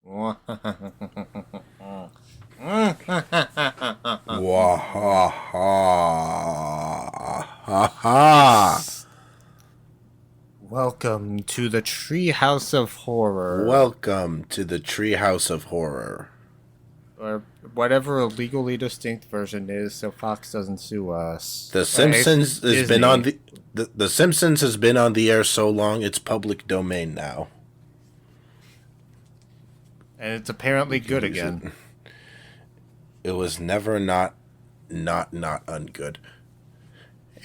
Wahahahahaha. Welcome to the Treehouse of Horror. Welcome to the Treehouse of Horror. Or whatever a legally distinct version is, so Fox doesn't sue us. The Simpsons has been on the Simpsons has been on the air so long it's public domain now. And it's apparently good again. It was never not ungood.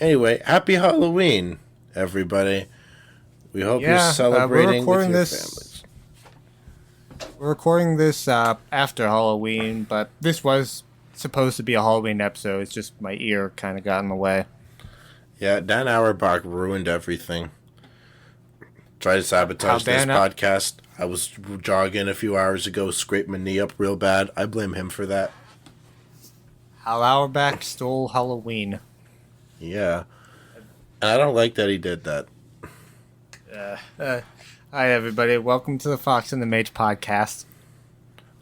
Anyway, happy Halloween, everybody. We hope you're celebrating with your families. We're recording this after Halloween, but this was supposed to be a Halloween episode. It's just my ear kind of got in the way. Yeah, Dan Auerbach ruined everything. Tried to sabotage this podcast. I was jogging a few hours ago, scraped my knee up real bad. I blame him for that. Hal Auerbach stole Halloween. Yeah. And I don't like that he did that. Hi, everybody. Welcome to the Foxx and the Mage podcast.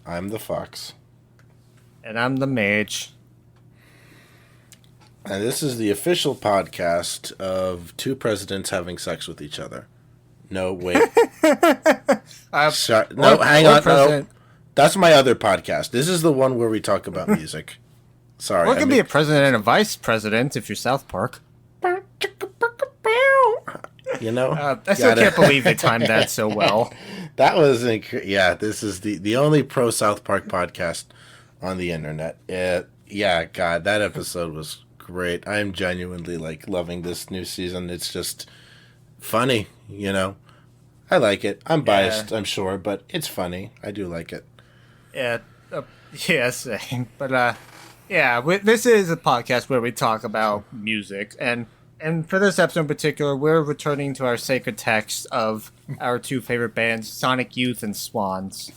I'm the Fox. And I'm the Mage. And this is the official podcast of two presidents having sex with each other. No, wait. No, hang on. No. That's my other podcast. This is the one where we talk about music. Sorry. Or it could be a president and a vice president if you're South Park. You know? I still can't believe they timed that so well. That was, this is the only pro South Park podcast on the internet. God, that episode was great. I'm genuinely, loving this new season. It's just funny, you know? I like it. I'm biased, I'm sure, but it's funny. I do like it. Yeah, same. But, this is a podcast where we talk about music, and for this episode in particular, we're returning to our sacred text of our two favorite bands, Sonic Youth and Swans.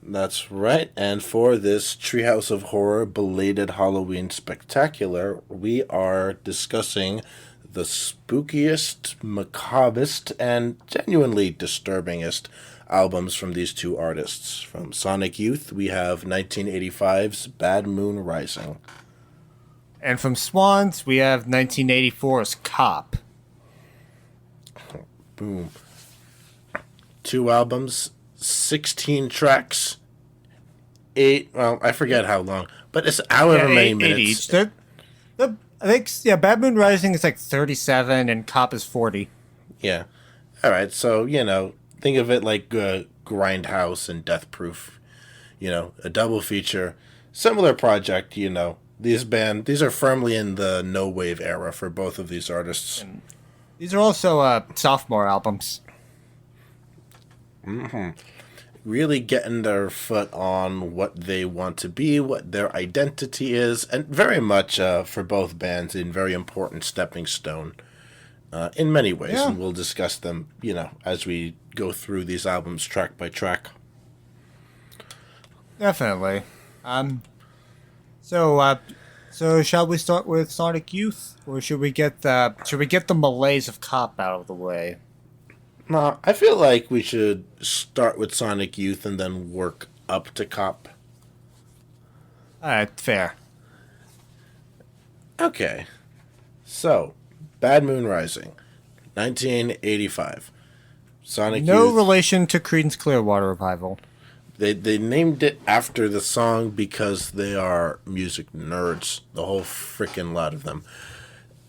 That's right, and for this Treehouse of Horror belated Halloween spectacular, we are discussing the spookiest, macabrest, and genuinely disturbingest albums from these two artists. From Sonic Youth, we have 1985's Bad Moon Rising. And from Swans, we have 1984's Cop. Boom. Two albums, 16 tracks, I forget how long, but it's however many minutes. Each. I think, Bad Moon Rising is 37 and Cop is 40. Yeah. All right, so, think of it like Grindhouse and Death Proof, a double feature. Similar project, These are firmly in the no wave era for both of these artists. And these are also sophomore albums. Mm-hmm. Really getting their foot on what they want to be, what their identity is, and very much for both bands a very important stepping stone in many ways. Yeah. And we'll discuss them, as we go through these albums track by track. Definitely. So shall we start with Sonic Youth, or should we get the malaise of Cop out of the way? No, I feel like we should start with Sonic Youth and then work up to Cop. All right, fair. Okay, so Bad Moon Rising, 1985. Sonic Youth. No relation to Creedence Clearwater Revival. They named it after the song because they are music nerds, the whole freaking lot of them.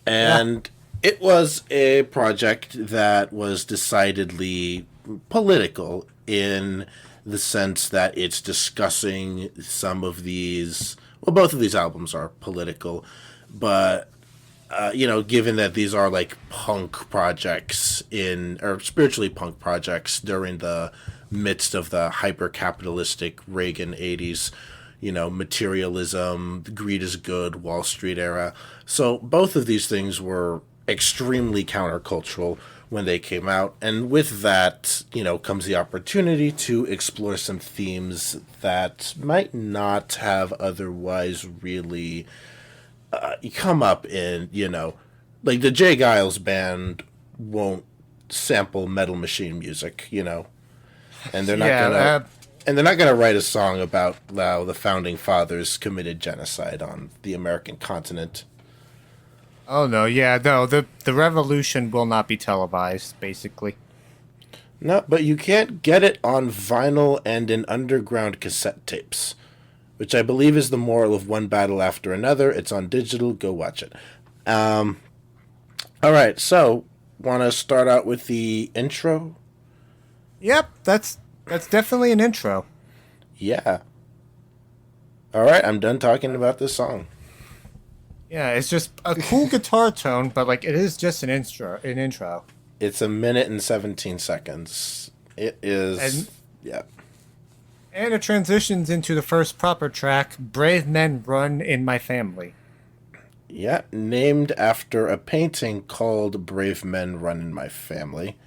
And it was a project that was decidedly political in the sense that it's discussing some of these... Well, both of these albums are political, but, given that these are punk projects or spiritually punk projects during the midst of the hyper-capitalistic Reagan 80s, materialism, greed is good, Wall Street era. So both of these things were extremely countercultural when they came out. And with that, comes the opportunity to explore some themes that might not have otherwise really come up in, the Jay Giles band won't sample Metal Machine music, and they're not Yeah, gonna and they're not gonna write a song about how the founding fathers committed genocide on the American continent. oh no, yeah, no, the revolution will not be televised, basically. No, but you can't get it on vinyl and in underground cassette tapes, which I believe is the moral of One Battle After Another. It's on digital. Go watch it. All right, so want to start out with the intro? Yep, that's definitely an intro. Yeah. All right, I'm done talking about this song. Yeah, it's just a cool guitar tone, but like it is just an intro. An intro. It's a minute and 17 seconds. It is. And yeah. And it transitions into the first proper track, Brave Men Run in My Family. Yeah, named after a painting called Brave Men Run in My Family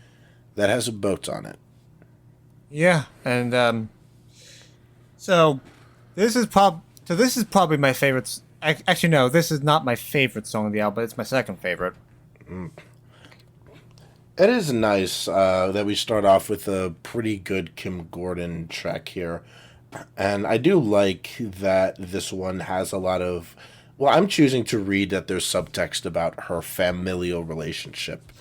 that has a boat on it. Yeah, and so this is probably my favorite. Actually, no, this is not my favorite song of the album. It's my second favorite. It is nice that we start off with a pretty good Kim Gordon track here. And I do like that this one has a lot of... Well, I'm choosing to read that there's subtext about her familial relationship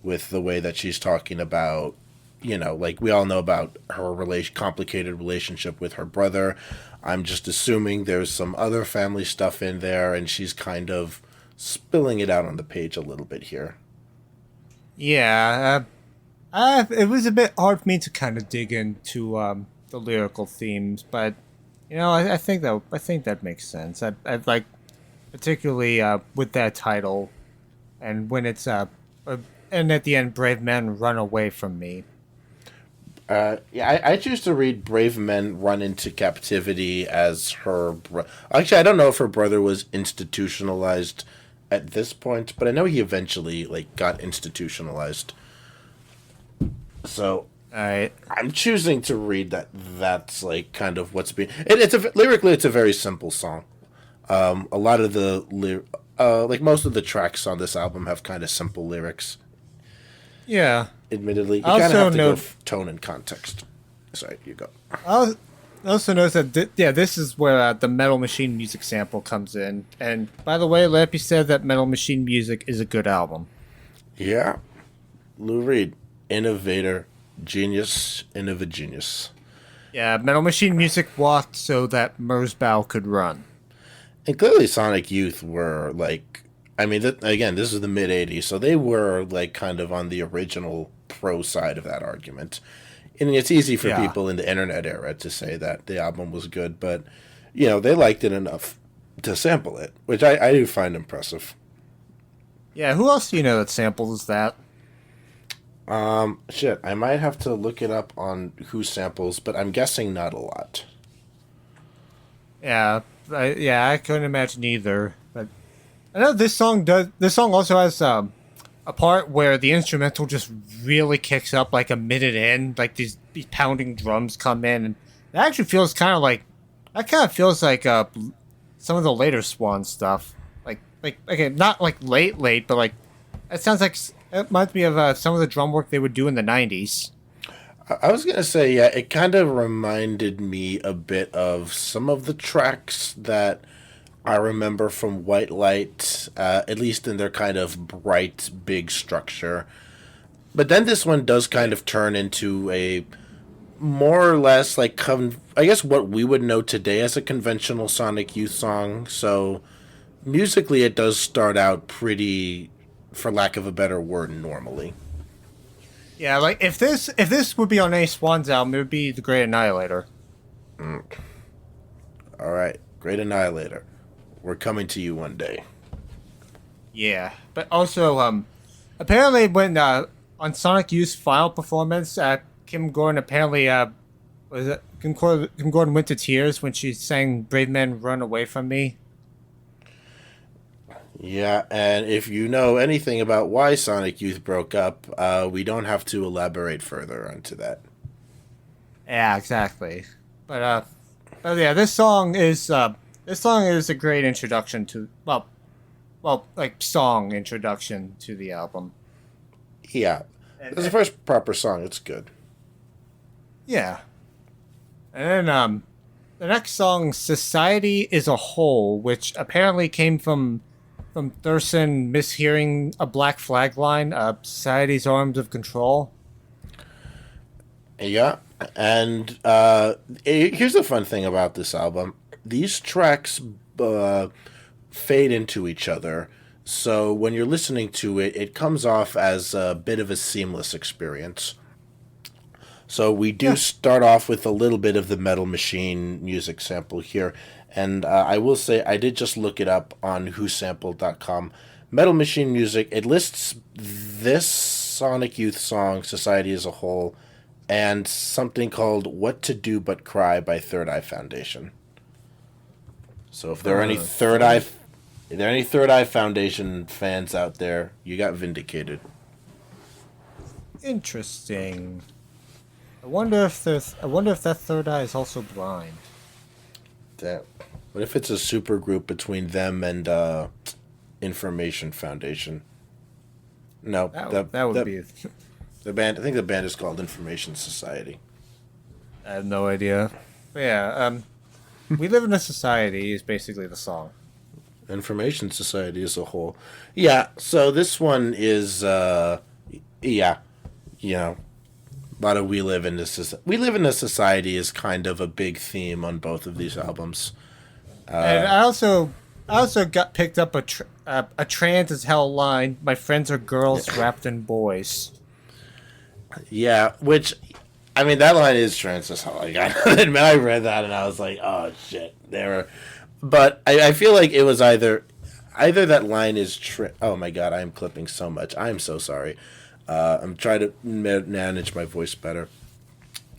with the way that she's talking about, you know, like we all know about her complicated relationship with her brother. I'm just assuming there's some other family stuff in there, and she's kind of spilling it out on the page a little bit here. Yeah, it was a bit hard for me to kind of dig into the lyrical themes, but you know, I think that makes sense. I like particularly with that title, and when it's and at the end, brave men run away from me. Yeah, I choose to read Brave Men Run into Captivity as her... Actually, I don't know if her brother was institutionalized at this point, but I know he eventually, like, got institutionalized. So, I'm choosing to read that that's, like, kind of what's being... Lyrically, it's a very simple song. A lot of the... like, most of the tracks on this album have kind of simple lyrics. Yeah. Admittedly, you kind of have to go tone and context. Sorry, you go. I also notice that this is where the Metal Machine music sample comes in. And by the way, Lappy said that Metal Machine music is a good album. Yeah, Lou Reed, innovator, genius, genius. Yeah, Metal Machine music walked so that Merzbow could run. And clearly, Sonic Youth were like, I mean, again, this is the mid '80s, so they were like kind of on the original pro side of that argument. And it's easy for people in the internet era to say that the album was good, but, you know, they liked it enough to sample it, which I do find impressive. Yeah, who else do you know that samples that? Shit, I might have to look it up on who samples, but I'm guessing not a lot. Yeah, I couldn't imagine either. But I know this song also has a part where the instrumental just really kicks up like a minute in, like these pounding drums come in, and it actually feels kind of like some of the later Swan stuff. Like okay, not like late, but like it sounds like it reminds me of some of the drum work they would do in the '90s. I was gonna say, yeah, it kind of reminded me a bit of some of the tracks that I remember from White Light, at least in their kind of bright, big structure. But then this one does kind of turn into a more or less like, I guess what we would know today as a conventional Sonic Youth song. So musically, it does start out pretty, for lack of a better word, normally. Yeah, like if this would be on a Swans album, it would be The Great Annihilator. All right, Great Annihilator. We're coming to you one day. Yeah, but also, apparently when on Sonic Youth's final performance, Kim Gordon apparently Kim Gordon went to tears when she sang "Brave Men Run Away from Me." Yeah, and if you know anything about why Sonic Youth broke up, we don't have to elaborate further onto that. Yeah, exactly. But yeah, this song is a great introduction to song introduction to the album. Yeah, it's the first proper song. It's good. Yeah. And then the next song, Society is a Whole, which apparently came from Thurston mishearing a Black Flag line, Society's Arms of Control. Yeah, and here's the fun thing about this album: these tracks uh, fade into each other. So when you're listening to it, it comes off as a bit of a seamless experience. So we do Yeah. start off with a little bit of the Metal Machine music sample here. And I will say, I did just look it up on whosampled.com. Metal Machine music, it lists this Sonic Youth song, Society as a Whole, and something called What to Do But Cry by Third Eye Foundation. So if there are any Third Eye Foundation fans out there, you got vindicated. Interesting. I wonder if that third eye is also blind. That. What if it's a super group between them and Information Foundation? No, That would be. the band. I think the band is called Information Society. I have no idea. But yeah, we live in a society is basically the song. Information Society as a whole. Yeah. So this one is yeah, you know, a lot of we live in a society is kind of a big theme on both of these albums. And I also got picked up a trans as hell line. My friends are girls wrapped in boys. Yeah, which I mean that line is trans as hell. Like I read that and I was like, oh shit, there were. But I feel like it was either that line is oh my god, I am clipping so much. I am so sorry. I'm trying to manage my voice better.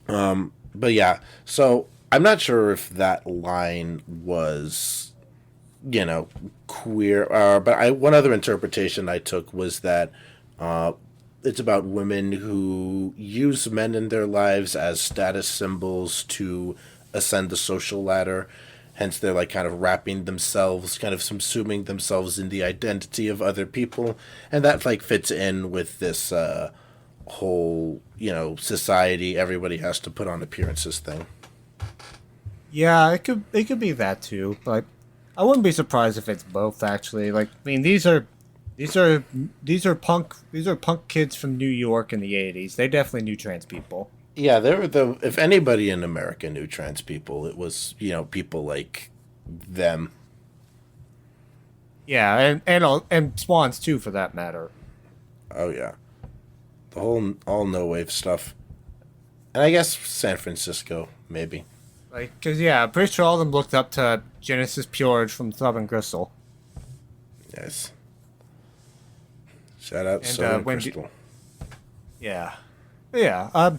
But yeah, so I'm not sure if that line was, queer. But one other interpretation I took was that it's about women who use men in their lives as status symbols to ascend the social ladder. Hence, they're like kind of wrapping themselves, kind of subsuming themselves in the identity of other people, and that like fits in with this whole, society. Everybody has to put on appearances thing. Yeah, it could be that too, but I wouldn't be surprised if it's both actually. Like, I mean, these are punk kids from New York in the '80s. They definitely knew trans people. Yeah, they were the. If anybody in America knew trans people, it was people like them. Yeah, and Swans too, for that matter. Oh yeah, the whole all no wave stuff, and I guess San Francisco maybe. Like, cause yeah, I'm pretty sure all of them looked up to Genesis Purge from Throbbing Gristle. Yes. Shout out And Southern Crystal. Yeah, yeah.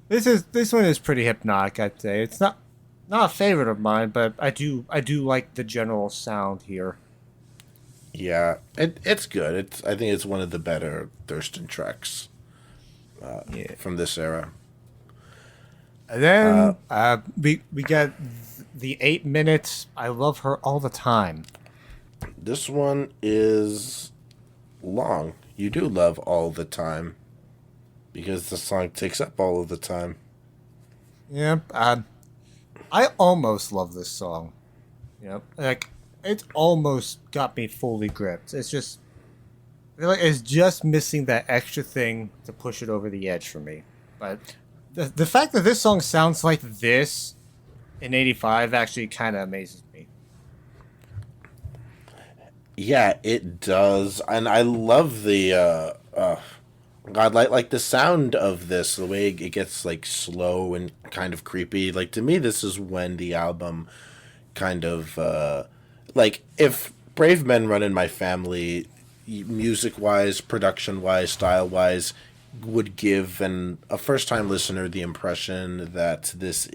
This one is pretty hypnotic. I'd say it's not a favorite of mine, but I do like the general sound here. Yeah, it's good. I think it's one of the better Thurston tracks Yeah. from this era. And then we got the 8 minutes. I love her all the time. This one is long. You do love all the time because the song takes up all of the time. Yeah. I almost love this song. Like it almost got me fully gripped. It's just I feel like it's just missing that extra thing to push it over the edge for me. But the fact that this song sounds like this in '85 actually kind of amazes me. Yeah, it does, and I love the God, like the sound of this, the way it gets like slow and kind of creepy. Like to me, this is when the album kind of like if Brave Men Run in My Family, music wise, production wise, style wise, would give a first time listener the impression that this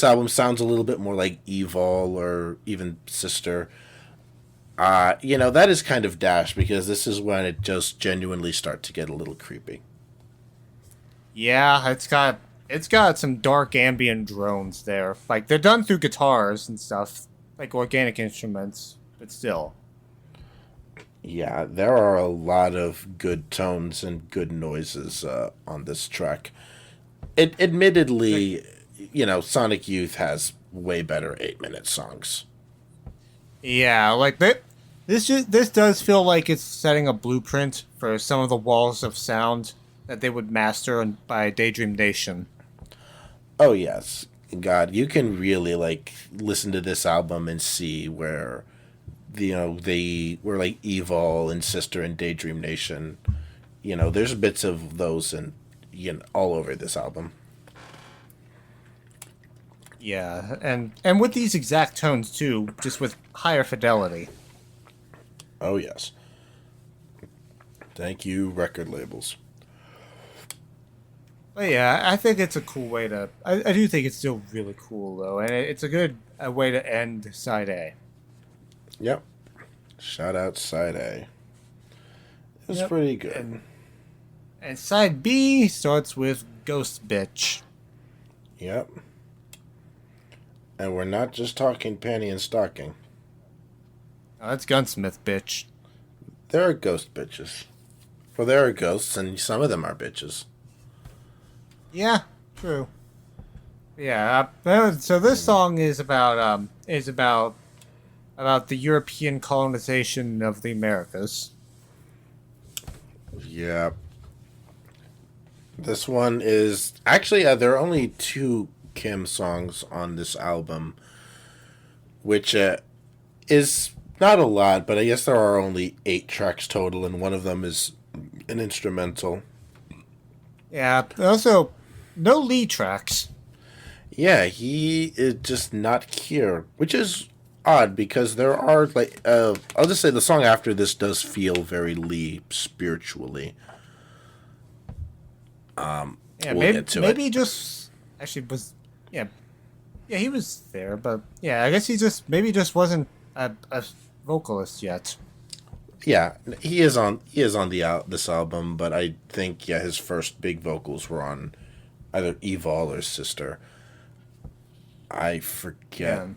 album sounds a little bit more like Evil or even Sister. That is kind of Dash because this is when it just genuinely starts to get a little creepy. Yeah, it's got some dark ambient drones there. Like they're done through guitars and stuff, like organic instruments, but still. Yeah, there are a lot of good tones and good noises on this track. Admittedly, Sonic Youth has way better 8-minute songs. Yeah, like that. This does feel like it's setting a blueprint for some of the walls of sound that they would master by Daydream Nation. Oh yes, God, you can really listen to this album and see where they were like Evil and Sister and Daydream Nation. There's bits of those and all over this album. Yeah, and with these exact tones too, just with higher fidelity. Oh yes. Thank you, record labels. But yeah, I think it's a cool way to. I do think it's still really cool though, and it's a good way to end side A. Yep. Shout out side A. It was Yep. pretty good. And side B starts with Ghost Bitch. Yep. And we're not just talking panty and stocking. Oh, that's Gunsmith Bitch. There are ghost bitches. Well, there are ghosts, and some of them are bitches. Yeah, true. Yeah, so this song is about the European colonization of the Americas. Yeah. This one is actually there are only 2 Kim songs on this album, which is not a lot, but I guess there are only 8 tracks total, and one of them is an instrumental. Yeah, also no lead tracks. Yeah, he is just not here, which is odd because there are I'll just say the song after this does feel very Lee spiritually. Yeah, We'll maybe get to maybe it. he just actually was. Yeah, he was there, but yeah, I guess he just wasn't a vocalist yet. Yeah, he is on this album, but I think his first big vocals were on either Evil or Sister. I forget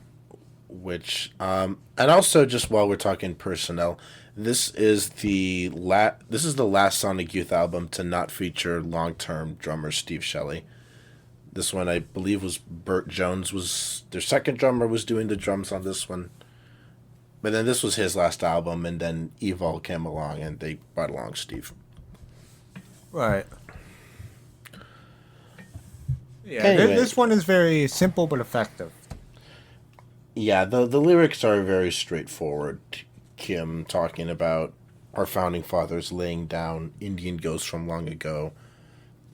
which. And also, just while we're talking personnel, this is the last Sonic Youth album to not feature long-term drummer Steve Shelley. This one, I believe, was Burt Jones was their second drummer, was doing the drums on this one. But then this was his last album, and then Evil came along, and they brought along Steve. Right. Yeah, Anyway. this one is very simple but effective. Yeah, the lyrics are very straightforward. Kim talking about our founding fathers laying down Indian ghosts from long ago.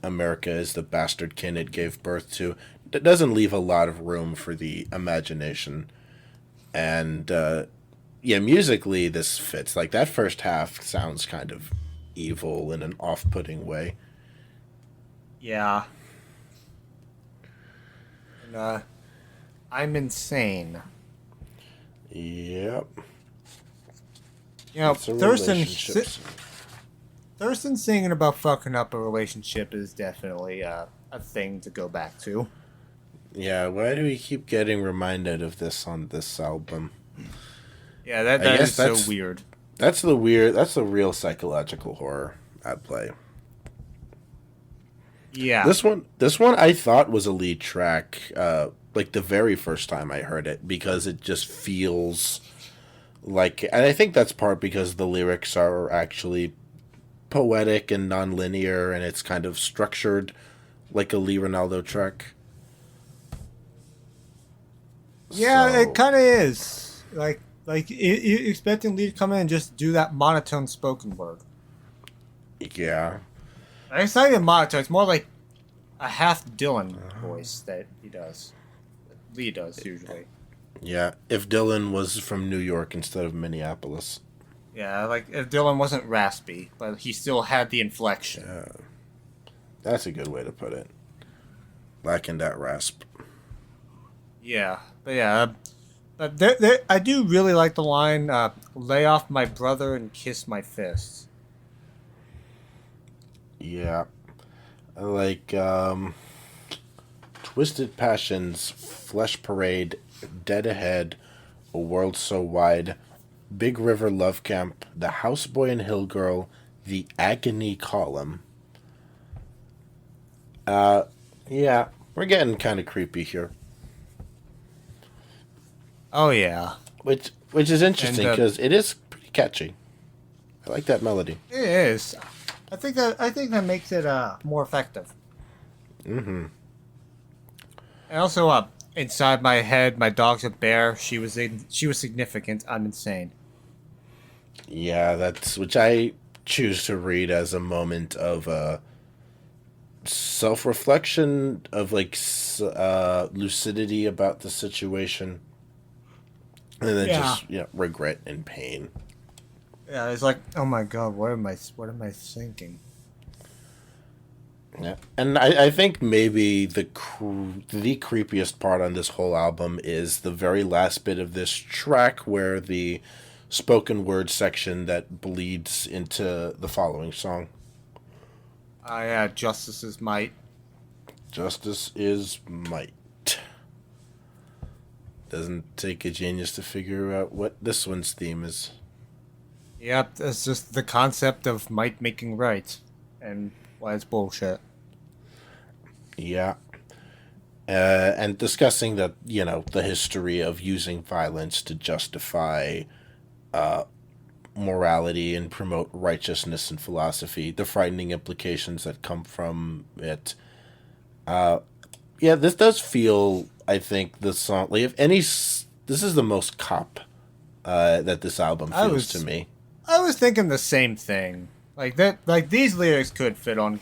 America is the bastard kin it gave birth to. It doesn't leave a lot of room for the imagination. And, musically this fits. Like, that first half sounds kind of evil in an off-putting way. Yeah. And, I'm insane. Yep. You know, It's a relationship song. Thurston singing about fucking up a relationship is definitely a thing to go back to. Yeah, why do we keep getting reminded of this on this album? Yeah, that I is guess so weird. That's the real psychological horror at play. Yeah. This one I thought was a lead track, like the very first time I heard it, because it just feels like, and I think that's part because the lyrics are actually poetic and non-linear, and it's kind of structured like a Lee Ronaldo track. Yeah, So, it kind of is. Like you expecting Lee to come in and just do that monotone spoken word. yeah. It's not even monotone. It's more like a half Dylan voice that he does. That Lee does usually. Yeah, if Dylan was from New York instead of Minneapolis. Yeah, like if Dylan wasn't raspy, but he still had the inflection. That's a good way to put it. Lacking that rasp. Yeah, but I do really like the line, "Lay off my brother and kiss my fists." Yeah. I like Twisted Passions, Flesh Parade, Dead Ahead, A World So Wide, Big River Love Camp, The Houseboy and Hill Girl, The Agony Column. Yeah, we're getting kind of creepy here, Oh yeah, which is and interesting because it is pretty catchy. I like that melody. it is. I think that makes it more effective. Mm-hmm. And also, inside my head, my dog's a bear. She was significant. I'm insane. Yeah, that's which I choose to read as a moment of self-reflection, of like lucidity about the situation, and then Yeah. just regret and pain. Yeah, it's like, oh my god, what am I thinking? Yeah, and I think maybe the creepiest part on this whole album is the very last bit of this track where the spoken word section that bleeds into the following song. Yeah, justice is might. Justice is might. Doesn't take a genius to figure out what this one's theme is. Yep, that's just the concept of might making right, and why it's bullshit. Yeah. And discussing that, the history of using violence to justify morality and promote righteousness and philosophy, the frightening implications that come from it. Yeah, this does feel, I think, the song, like, if any, this is the most cop that this album feels to me. I was thinking the same thing. Like that, like these lyrics could fit on.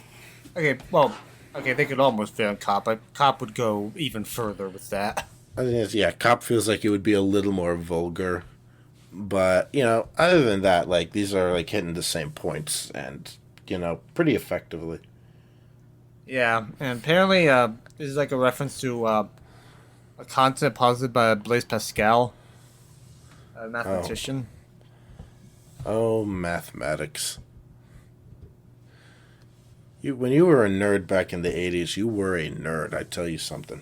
Okay, well, okay, they could almost fit on cop, but cop would go even further with that. I think yeah, cop feels like it would be a little more vulgar. But, other than that, like, these are, like, hitting the same points and, pretty effectively. Yeah, and apparently, this is like a reference to a concept posited by Blaise Pascal, a mathematician. Oh, mathematics. When you were a nerd back in the 80s, you were a nerd, I tell you something.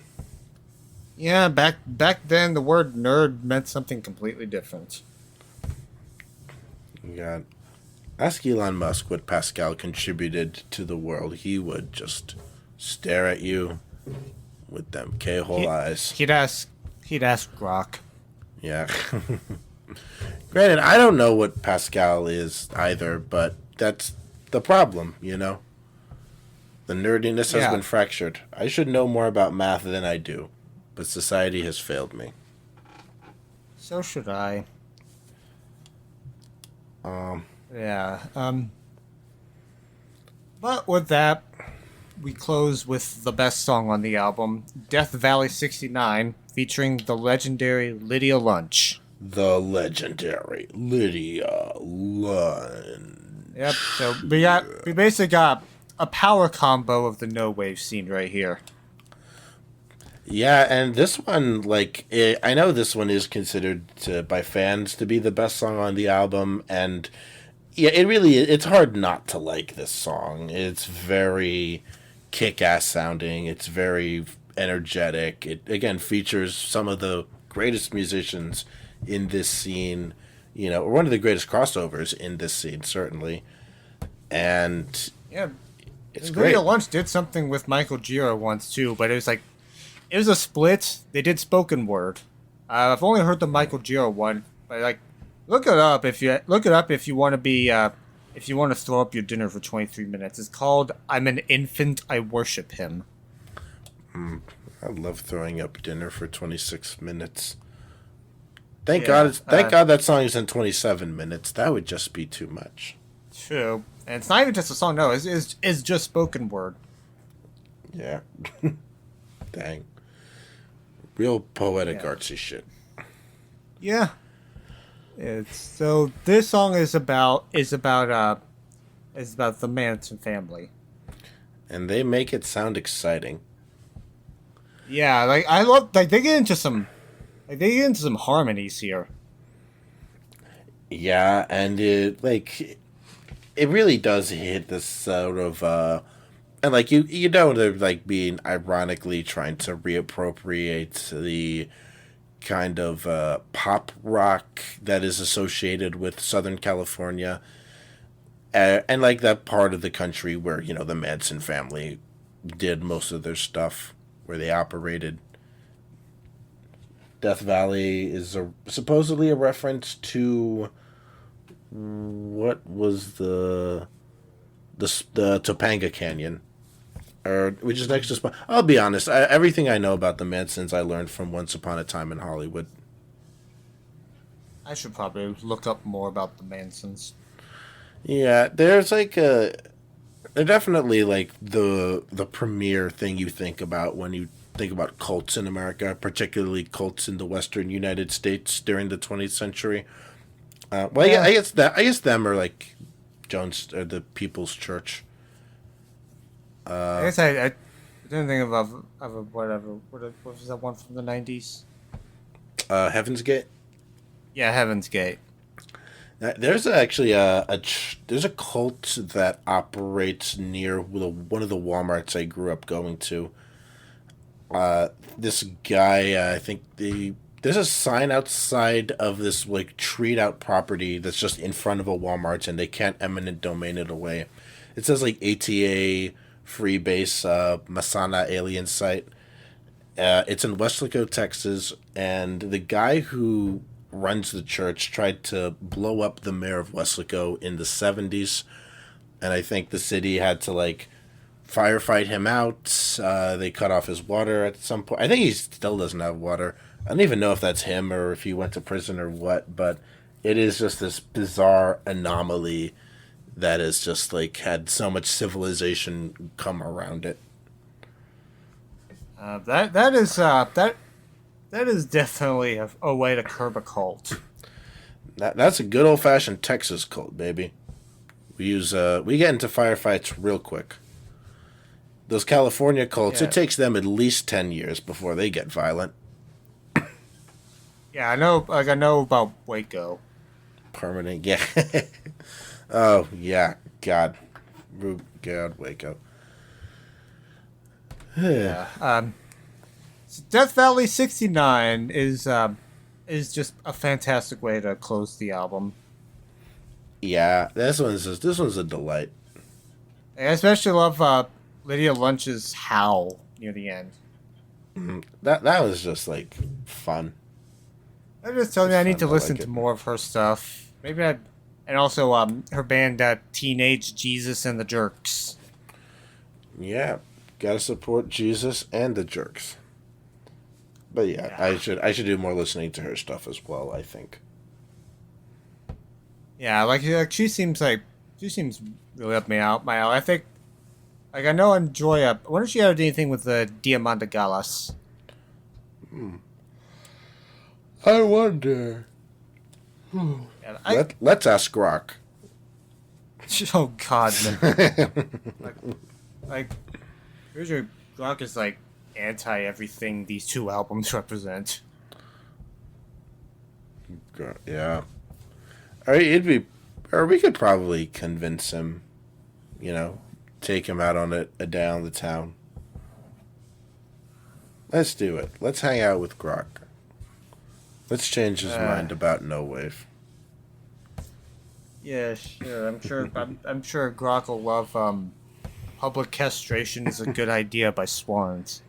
Yeah, back then the word nerd meant something completely different. You got Ask Elon Musk what Pascal contributed to the world. He would just stare at you with them K-hole eyes. He'd ask Grok. Yeah. Granted, I don't know what Pascal is either, but that's the problem, The nerdiness has been fractured. I should know more about math than I do, but society has failed me. So should I. Yeah. But with that, we close with the best song on the album, Death Valley 69, featuring the legendary Lydia Lunch. The legendary Lydia Lunch. Yep, so we basically got a power combo of the no wave scene right here. Yeah, and this one, like, I know this one is considered by fans to be the best song on the album, and yeah, it's hard not to like this song. It's very kick-ass sounding. It's very energetic. It, again, features some of the greatest musicians in this scene, or one of the greatest crossovers in this scene, certainly. And Yeah, it's great. Lydia Lunch did something with Michael Gira once too, but it was a split. They did spoken word. I've only heard the Michael Gira one, but like, look it up if you want to be if you want to throw up your dinner for 23 minutes. It's called "I'm an Infant, I Worship Him." I love throwing up dinner for 26 minutes. Thank God that song is in 27 minutes. That would just be too much. True, and it's not even just a song. No, it's just spoken word. Yeah. Dang. Real poetic artsy shit. Yeah. So this song is about the Manson family. And they make it sound exciting. Yeah, like I love they get into some harmonies here. Yeah, and it really does hit this sort of and like they're like being ironically trying to reappropriate the kind of pop rock that is associated with Southern California, and like that part of the country where the Manson family did most of their stuff, where they operated. Death Valley is supposedly a reference to what was the Topanga Canyon, or which is next to I'll be honest. Everything I know about the Mansons I learned from Once Upon a Time in Hollywood. I should probably look up more about the Mansons. Yeah, there's like they're definitely like the premier thing you think about when you think about cults in America, particularly cults in the Western United States during the 20th century. Yeah, I guess them are like Jones or the People's Church. I guess I didn't think of a whatever. What was that one from the 90s? Heaven's Gate. Yeah, Heaven's Gate. There's actually there's a cult that operates near one of the Walmarts I grew up going to. This guy, I think there's a sign outside of this like treed out property that's just in front of a Walmart, and they can't eminent domain it away. It says like ATA free base Masana alien site. It's in Weslaco, Texas, and the guy who runs the church tried to blow up the mayor of Weslaco in the 70s, and I think the city had to like firefight him out. They cut off his water at some point. I think he still doesn't have water. I don't even know if that's him or if he went to prison or what, but it is just this bizarre anomaly that has just like had so much civilization come around it. That is definitely a way to curb a cult. That's a good old fashioned Texas cult, baby. We get into firefights real quick. Those California cults, It takes them at least 10 years before they get violent. Yeah, I know about Waco. Permanent, yeah. Oh yeah, God, Waco. Yeah. Death Valley 69 is just a fantastic way to close the album. Yeah, this one's a delight. I especially love Lydia Lunch's howl near the end. Mm-hmm. That was just like fun. That just tells me I need to listen to more of her stuff. And also her band Teenage Jesus and the Jerks. Yeah, gotta support Jesus and the Jerks. But yeah, I should do more listening to her stuff as well, I think. Yeah, like she seems really up my alley. I think, like, I know I enjoy. I wonder if she ever did anything with the Diamanda Galas. I wonder. Let's ask Grok. Oh God, man. like, here's your Grok is like anti everything these two albums represent. Yeah. Or we could probably convince him, take him out on a day on the town. Let's do it. Let's hang out with Grok. Let's change his mind about No Wave. Yeah, sure. I'm sure Grok will love Public Castration is a Good Idea by Swans.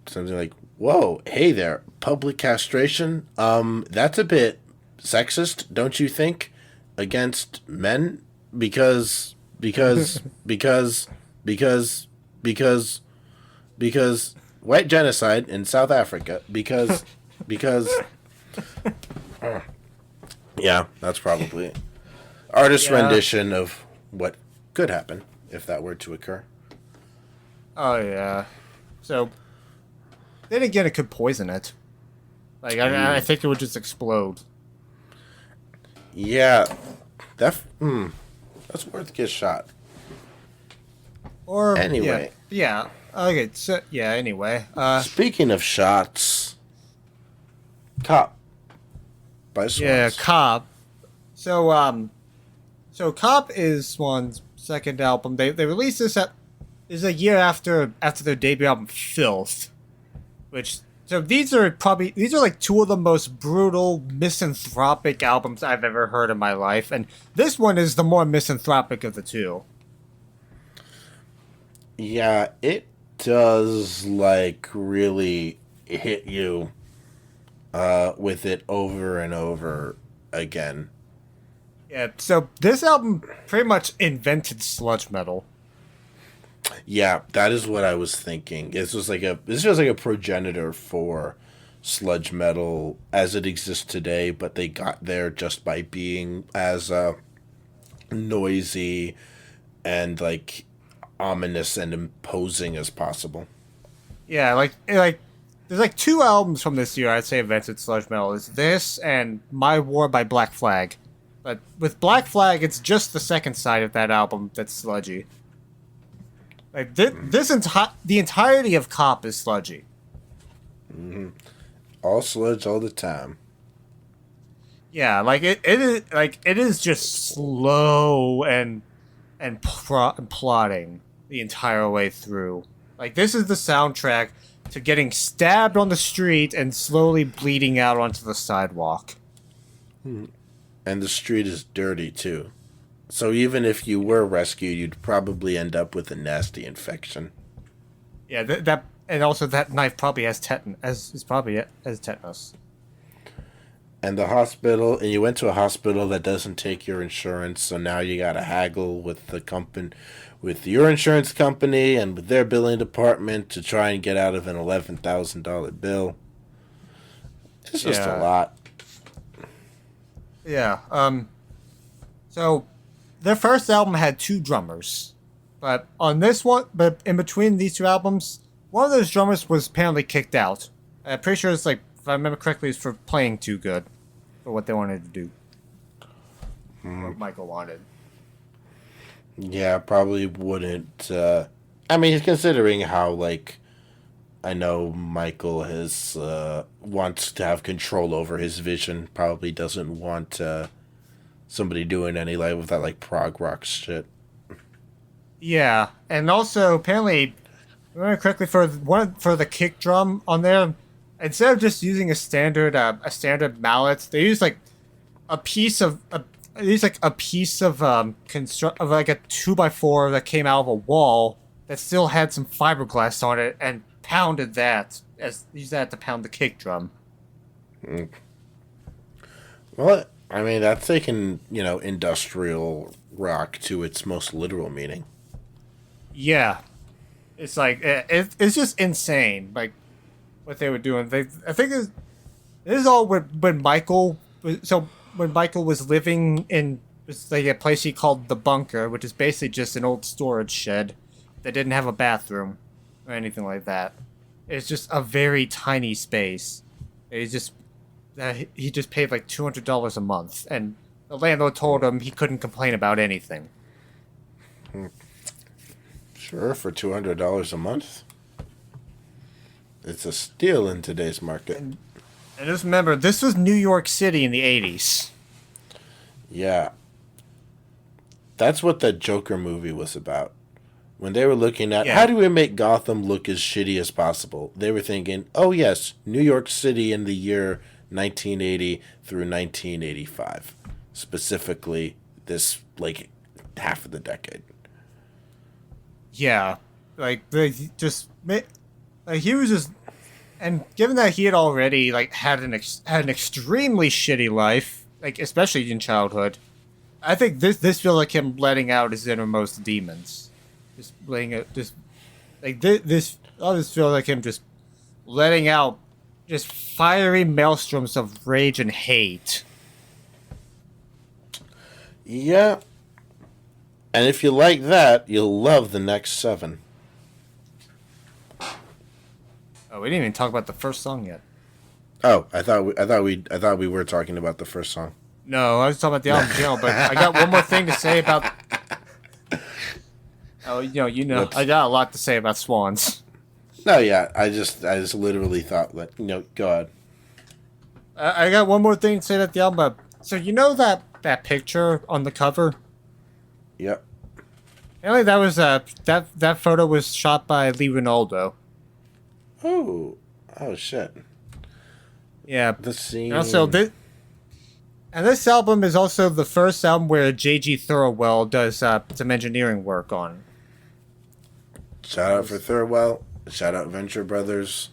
Something like, whoa, hey there, public castration? That's a bit sexist, don't you think? Against men? Because white genocide in South Africa. Because yeah, that's probably artist rendition of what could happen if that were to occur. Oh yeah. So then again, it could poison it. Like I think it would just explode. Yeah, that's worth a shot. Or anyway, yeah. Okay, so yeah. Anyway, speaking of shots, Cop by Swans. Yeah, Cop. So Cop is Swans' second album. They released this is a year after their debut album Filth, these are like two of the most brutal misanthropic albums I've ever heard in my life, and this one is the more misanthropic of the two. Yeah, it does like really hit you with it over and over again. Yeah, so this album pretty much invented sludge metal. Yeah, that is what I was thinking. This was like a progenitor for sludge metal as it exists today, but they got there just by being as noisy and like ominous and imposing as possible. Yeah, like there's like two albums from this year I'd say invented sludge metal. It's this and My War by Black Flag. But with Black Flag, it's just the second side of that album that's sludgy. Like the entirety of Cop is sludgy. All sludge all the time. Yeah, like it is just slow and plotting the entire way through. Like this is the soundtrack to getting stabbed on the street and slowly bleeding out onto the sidewalk. And the street is dirty too. So even if you were rescued, you'd probably end up with a nasty infection. Yeah, that and also that knife probably has tetanus. And you went to a hospital that doesn't take your insurance, so now you gotta haggle with with your insurance company and with their billing department to try and get out of an $11,000 bill. It's just a lot. Yeah. So their first album had two drummers, but in between these two albums, one of those drummers was apparently kicked out. I'm pretty sure it's like, if I remember correctly, it's for playing too good for what they wanted to do. What Michael wanted. Yeah, probably wouldn't. I mean, considering how like I know Michael has wants to have control over his vision, probably doesn't want somebody doing any like with that like prog rock shit. Yeah, and also apparently, if I remember correctly, for the kick drum on there, instead of just using a standard mallet, they use like a piece of like a 2x4 that came out of a wall that still had some fiberglass on it, and used that to pound the kick drum. Well, I mean that's taking industrial rock to its most literal meaning. Yeah, it's like it's just insane, like what they were doing. I think this is all when Michael. So when Michael was living in like a place he called the bunker, which is basically just an old storage shed that didn't have a bathroom or anything like that. It's just a very tiny space. He just paid like $200 a month, and the landlord told him he couldn't complain about anything. Sure, for $200 a month, it's a steal in today's market. And just remember, this was New York City in the 80s. Yeah. That's what that Joker movie was about. When they were looking at how do we make Gotham look as shitty as possible, they were thinking, oh yes, New York City in the year 1980 through 1985. Specifically, this, like, half of the decade. Yeah. Like, he was just... And given that he had already like had an extremely shitty life, like especially in childhood, I think this feels like him letting out his innermost demons, just letting it this feels like him just letting out just fiery maelstroms of rage and hate. Yeah, and if you like that, you'll love the next 7. Oh, we didn't even talk about the first song yet. Oh, I thought we were talking about the first song. No, I was talking about the album in general, but I got one more thing to say about. Oh, I got a lot to say about Swans. No, yeah, I just literally thought that go ahead. I got one more thing to say about the album. So that picture on the cover. Yep. Apparently, that was that photo was shot by Lee Ronaldo. Oh shit. Yeah. The scene. Also, this album is also the first album where J.G. Thirlwell does some engineering work on. Shout out for Thurwell. Shout out Venture Brothers.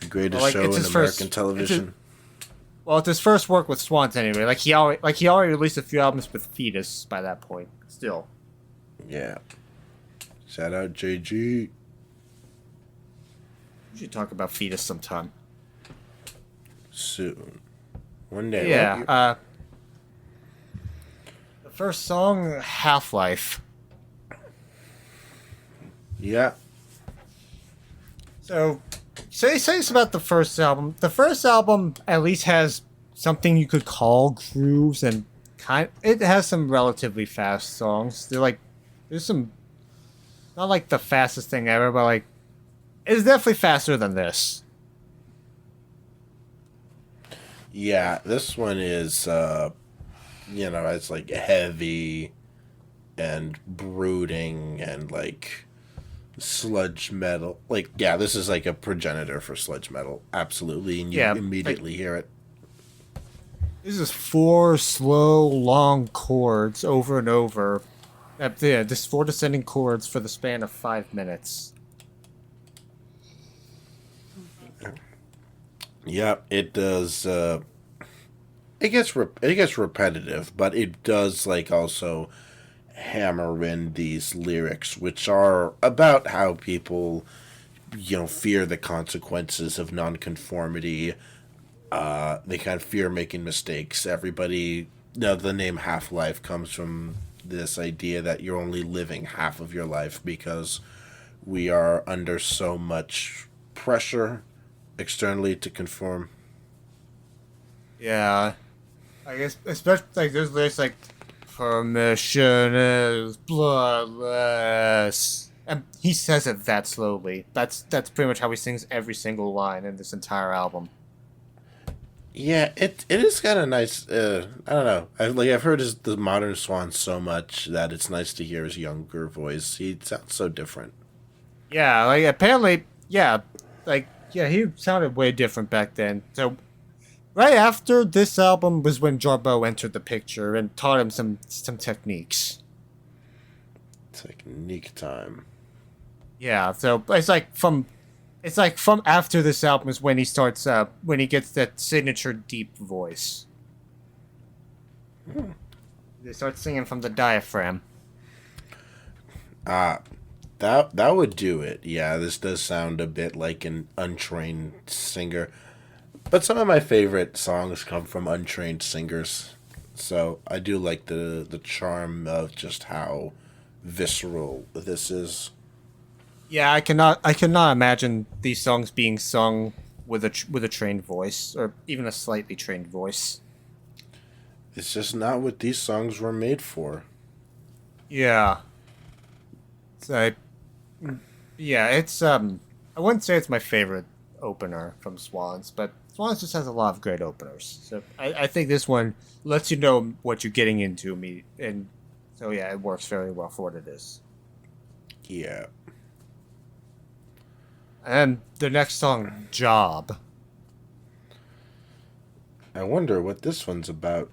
The greatest show in American television. It's his first work with Swans anyway. He already released a few albums with Fetus by that point. Still. Yeah. Shout out JG. We should talk about Fetus sometime. Soon. One day. Yeah. The first song, Half-Life. Yeah. So, say it's about the first album. The first album at least has something you could call grooves, and it has some relatively fast songs. There's some, not like the fastest thing ever, but it's definitely faster than this. Yeah, this one is, it's heavy and brooding and sludge metal. This is a progenitor for sludge metal. Absolutely. And you immediately hear it. This is 4 slow, long chords over and over. Just 4 descending chords for the span of 5 minutes. Yeah, it does. It gets repetitive, but it does also hammer in these lyrics, which are about how people, fear the consequences of nonconformity. They kind of fear making mistakes. Everybody, the name Half-Life comes from this idea that you're only living half of your life because we are under so much pressure externally to conform. Yeah. I guess, especially, there's lyrics permission is bloodless. And he says it that slowly. That's pretty much how he sings every single line in this entire album. Yeah, it is kind of nice. I don't know. I've heard the modern Swans so much that it's nice to hear his younger voice. He sounds so different. Yeah, apparently, he sounded way different back then. So, right after this album was when Jarbo entered the picture and taught him some techniques. Technique time. Yeah, so from after this album is when he starts when he gets that signature deep voice. They start singing from the diaphragm. That would do it. Yeah, this does sound a bit like an untrained singer. But some of my favorite songs come from untrained singers. So I do like the charm of just how visceral this is. Yeah, I cannot imagine these songs being sung with a trained voice, or even a slightly trained voice. It's just not what these songs were made for. Yeah. So, it's I wouldn't say it's my favorite opener from Swans, but Swans just has a lot of great openers. So I think this one lets you know what you're getting into, and so yeah, it works very well for what it is. Yeah. And the next song, Job. I wonder what this one's about.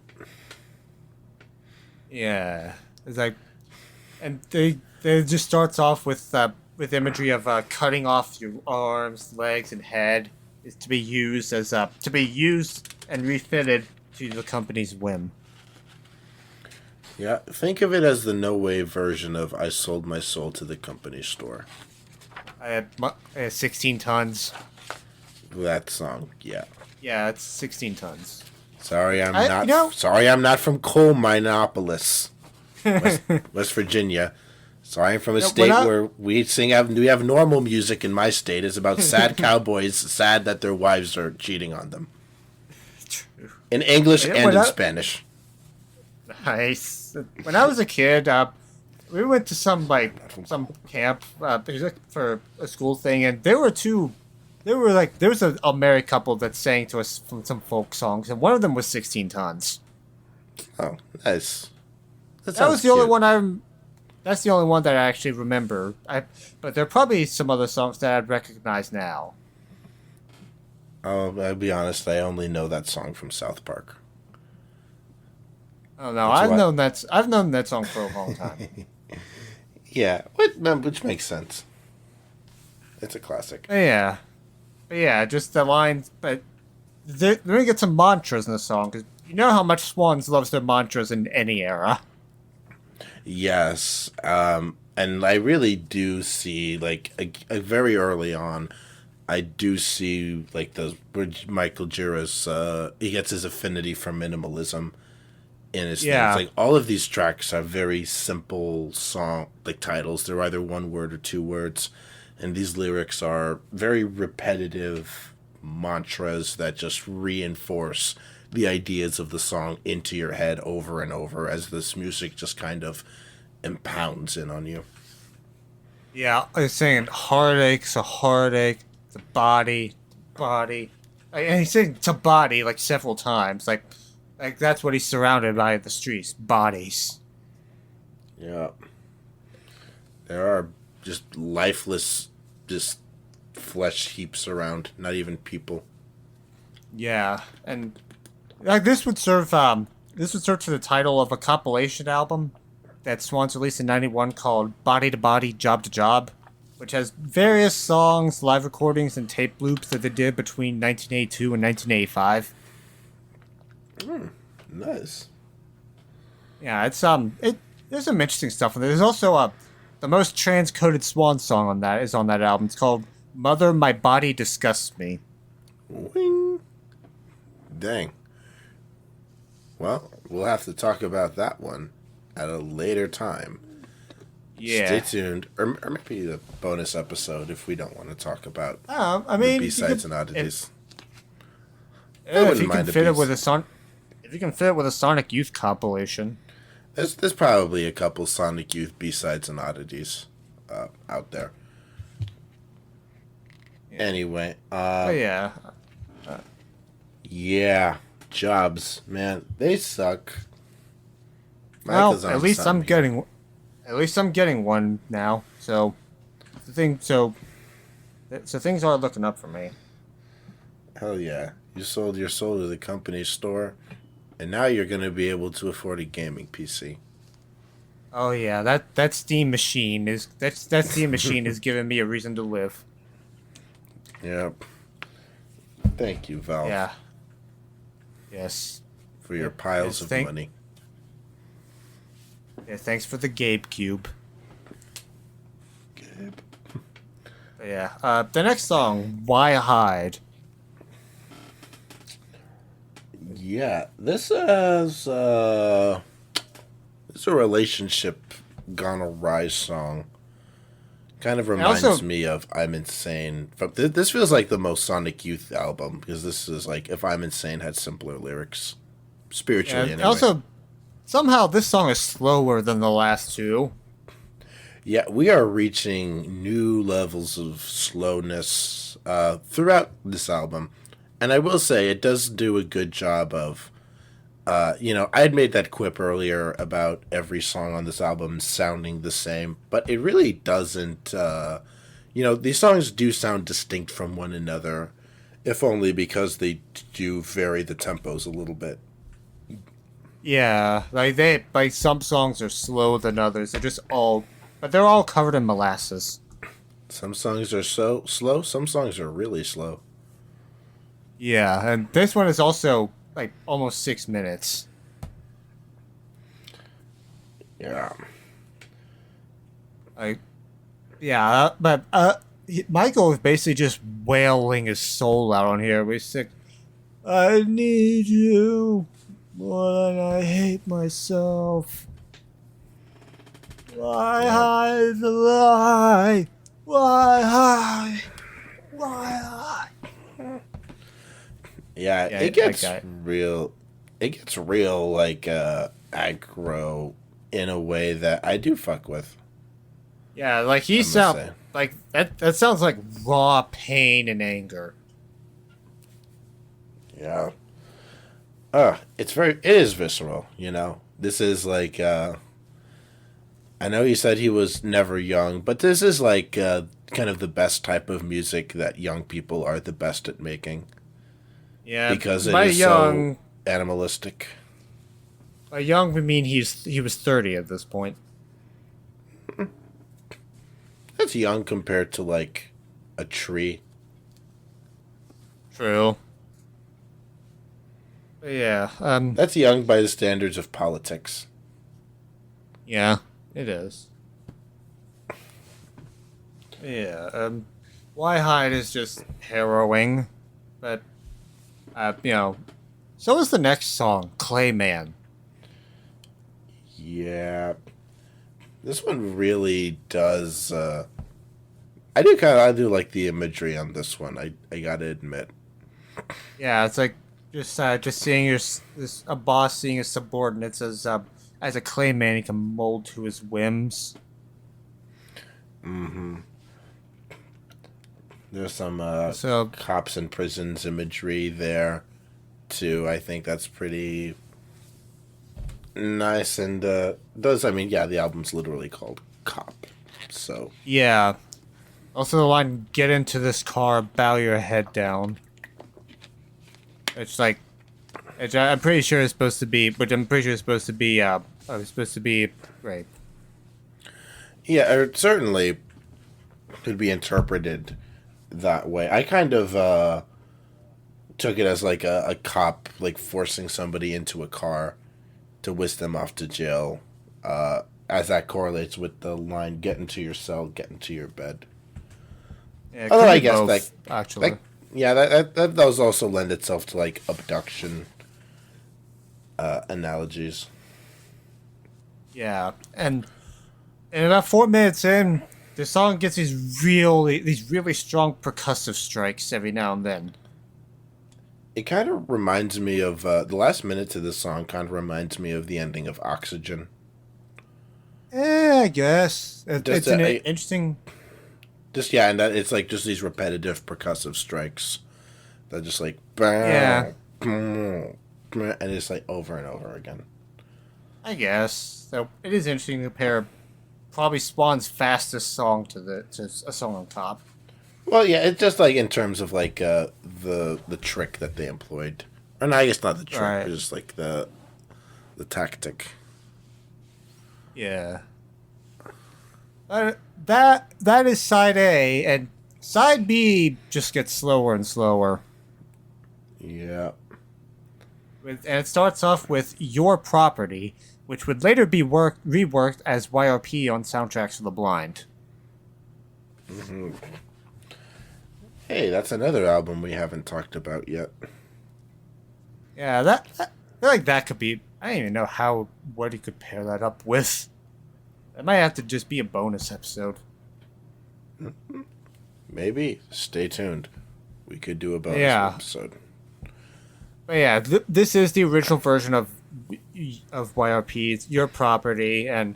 Yeah, it's and they just starts off with imagery of cutting off your arms, legs, and head is to be used and refitted to the company's whim. Yeah, think of it as the no-wave version of I Sold My Soul to the Company Store. I had 16 tons. That song, yeah. Yeah, it's 16 tons. Sorry, I'm not from Coal Minopolis, West Virginia. Sorry, I'm from a state where we have normal music in my state. It's about sad cowboys, sad that their wives are cheating on them. True. In English and in Spanish. Nice. When I was a kid, we went to some camp for a school thing, and there was a married couple that sang to us from some folk songs, and one of them was 16 tons. Oh, nice. That was the only one that's the only one that I actually remember. But there are probably some other songs that I'd recognize now. Oh, I'll be honest, I only know that song from South Park. Oh no, I've known that song for a long time. Yeah, which makes sense. It's a classic. Yeah. But yeah, just the lines. But they're gonna get some mantras in the song, because you know how much Swans loves their mantras in any era. Yes, and I really do see like a very early on. I do see like the where Michael Gira's he gets his affinity for minimalism in his things. Yeah. Like all of these tracks have very simple song like titles. They're either one word or two words, and these lyrics are very repetitive mantras that just reinforce the ideas of the song into your head over and over as this music just kind of impounds in on you. Yeah, I was saying heartache's a heartache, the body, body. And he's saying to body like several times. Like that's what he's surrounded by in the streets. Bodies. Yeah. There are just lifeless, just flesh heaps around, not even people. Yeah. And like this would serve for the title of a compilation album that Swans released in '91 called Body to Body, Job to Job, which has various songs, live recordings, and tape loops that they did between 1982 and 1985. Nice. Yeah, there's some interesting stuff in there. There's also the most transcoded Swan song on that is on that album. It's called "Mother, My Body Disgusts Me." Wing. Dang. Well, we'll have to talk about that one at a later time. Yeah. Stay tuned. Or maybe the bonus episode if we don't want to talk about I mean, B-sides and oddities. If you can fit it with a Sonic Youth compilation. There's probably a couple Sonic Youth B-sides and oddities out there. Yeah. Anyway. Yeah. Yeah. Jobs, man. They suck. Well, at least I'm getting one now. So things are looking up for me. Hell yeah. You sold your soul to the company's store, and now you're going to be able to afford a gaming PC. Oh yeah, that Steam machine is giving me a reason to live. Yep. Thank you, Valve. Yeah. Yes. For your piles of money. Yeah, thanks for the Gabe Cube. Gabe. Yeah. The next song, Why Hide? Yeah, this is a relationship gone awry song. Kind of reminds me of I'm Insane. This feels like the most Sonic Youth album because this is like if I'm Insane had simpler lyrics, spiritually. Anyway. Also, somehow this song is slower than the last two. Yeah, we are reaching new levels of slowness throughout this album. And I will say, it does do a good job of, I had made that quip earlier about every song on this album sounding the same, but it really doesn't, these songs do sound distinct from one another, if only because they do vary the tempos a little bit. Yeah, like some songs are slower than others. But they're all covered in molasses. Some songs are so slow, some songs are really slow. Yeah, and this one is also like almost 6 minutes. Yeah. But Michael is basically just wailing his soul out on here. He's like, I need you more than I hate myself. Why hide the lie? Why hide? Why hide? Yeah, it gets real. It gets real, like aggro in a way that I do fuck with. Yeah, like he sounds like that. That sounds like raw pain and anger. Yeah. It is visceral. This is like. I know you said he was never young, but this is like kind of the best type of music that young people are the best at making. Yeah, because it is so animalistic. By young, we mean he was 30 at this point. That's young compared to like a tree. True. But yeah. That's young by the standards of politics. Yeah, it is. Yeah. Why Hide is just harrowing, but so is the next song, Clayman. Yeah. This one really does. I do like the imagery on this one. I gotta admit. Yeah, it's like just seeing a boss seeing his subordinates as a Clayman he can mold to his whims. Mm-hmm. There's some So cops and prisons imagery there too. I think that's pretty nice and does. I mean, yeah, the album's literally called Cop. So yeah. Also, the line "Get into this car, bow your head down." It's like, I'm pretty sure it's supposed to be, but I'm pretty sure it's supposed to be, rape. yeah, it certainly could be interpreted that way. I kind of took it as like a cop like forcing somebody into a car to whisk them off to jail, as that correlates with the line "Get into your cell, get into your bed." Yeah, it Although could I be guess both, actually. that does also lend itself to like abduction analogies. Yeah, and about 4 minutes in, the song gets these really strong percussive strikes every now and then. It kind of reminds me of the last minute to this song. Kind of reminds me of the ending of Oxygen. I guess it's an a- interesting. Just yeah, and that it's like just these repetitive percussive strikes that just like Yeah. and it's like over and over again. I guess so. It is interesting to compare probably Swans' fastest song to a song on top. Well, yeah, it's just like in terms of like the trick that they employed, or no, I guess not the trick, Right. but just like the tactic. Yeah. That is side A, and side B just gets slower and slower. Yeah. And it starts off with Your Property, which would later be reworked as YRP on Soundtracks for the Blind. Mm-hmm. Hey, that's another album we haven't talked about yet. Yeah, that I feel like that could be. I don't even know what you could pair that up with. It might have to just be a bonus episode. Maybe. Stay tuned. We could do a bonus episode. But yeah, this is the original version of YRP. It's Your Property, and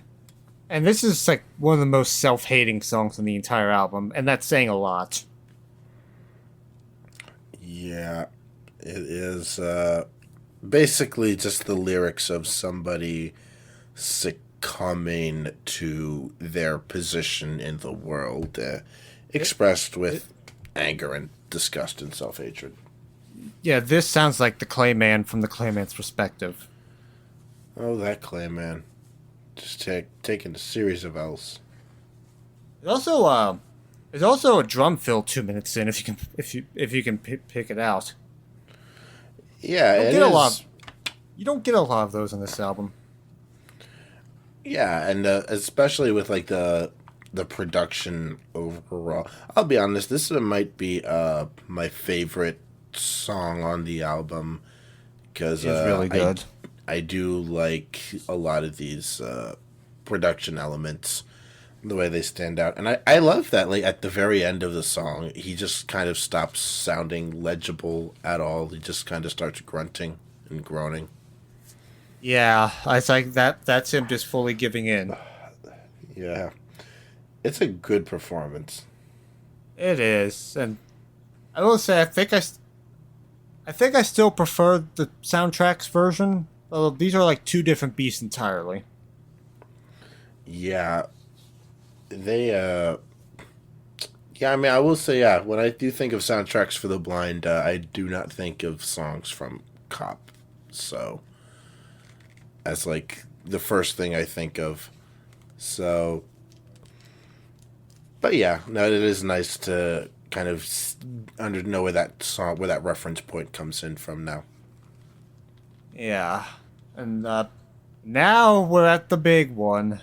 this is like one of the most self-hating songs on the entire album, and that's saying a lot. Yeah, it is basically just the lyrics of somebody succumbing to their position in the world, expressed with anger and disgust and self-hatred. Yeah, this sounds like the Clayman from the Clayman's perspective. Oh, that Clayman. Just taking a series of L's. There's also a drum fill 2 minutes in if you can pick it out. Yeah, it is. You don't get a lot of those on this album. Yeah, and especially with like the production overall. I'll be honest, this might be my favorite song on the album because It's really good. I do like a lot of these production elements, the way they stand out, and I love that like at the very end of the song, he just kind of stops sounding legible at all. He just kind of starts grunting and groaning. Yeah, it's like that's him just fully giving in. Yeah, it's a good performance. It is, and I will say I think I still prefer the soundtracks version. Although these are like two different beasts entirely. Yeah, they yeah, I mean, I will say, yeah, when I do think of soundtracks for the blind, I do not think of songs from Cop. So, as like the first thing I think of. So, but yeah, no, it is nice to kind of know where that song, where that reference point comes in from now. Yeah. And now we're at the big one.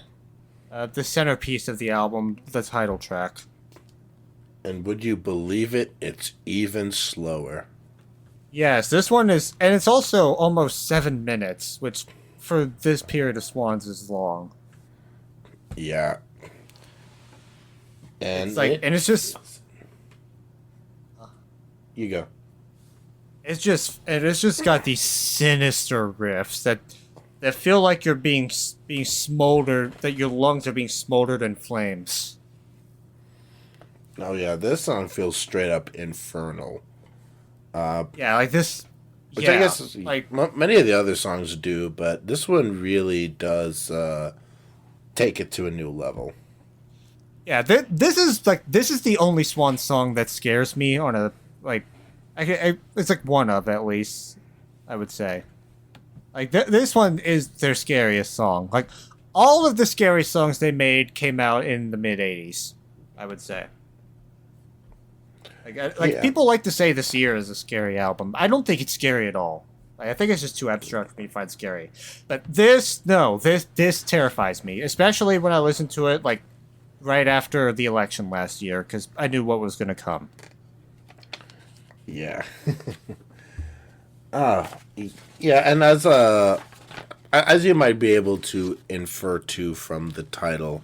The centerpiece of the album, the title track. And would you believe it? It's even slower. Yes, this one is, and it's also almost 7 minutes, which for this period of Swans is long. Yeah. And it's like, and it's just. You go. It's just got these sinister riffs that feel like you're being smoldered, that your lungs are being smoldered in flames. Oh yeah, this song feels straight up infernal. Yeah, like this. Which yeah, I guess like many of the other songs do, but this one really does take it to a new level. Yeah, this is the only Swan song that scares me on a like. It's like one of, at least, I would say. Like this one is their scariest song. Like all of the scary songs they made came out in the mid '80s, I would say. Like people like to say this year is a scary album. I don't think it's scary at all. Like, I think it's just too abstract for me to find scary. But this terrifies me, especially when I listened to it like right after the election last year, because I knew what was going to come. Yeah. Yeah, and as you might be able to infer too from the title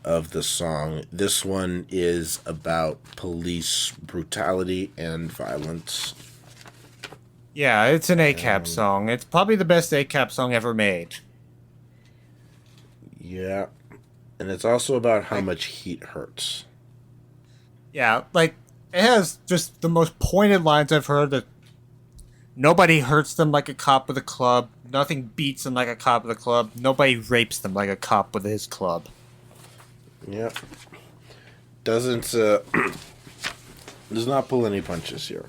of the song, this one is about police brutality and violence. Yeah, it's an ACAB song. It's probably the best ACAB song ever made. Yeah. And it's also about how much heat hurts. Yeah, like, it has just the most pointed lines I've heard that nobody hurts them like a cop with a club, nothing beats them like a cop with a club, nobody rapes them like a cop with his club. Yep. Does not pull any punches here.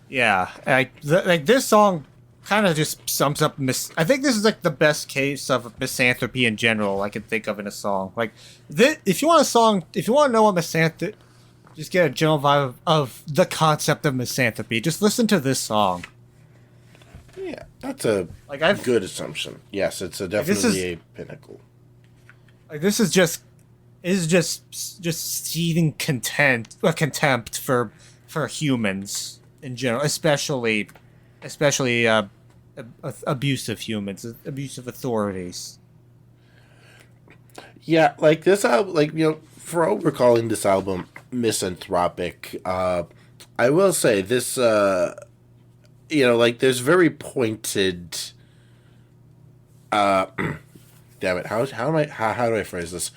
Yeah, like this song kind of just sums up I think this is like the best case of misanthropy in general I can think of in a song. Like if you want to know what misanthropy, just get a general vibe of the concept of misanthropy, just listen to this song. Yeah, that's a good assumption. Yes, it's definitely a pinnacle. Like this is just seething contempt for humans in general, especially abusive humans, abusive authorities. Yeah, like this album, like, you know, for what we're calling this album misanthropic, I will say this, you know, like there's very pointed, damn it, how do I phrase this?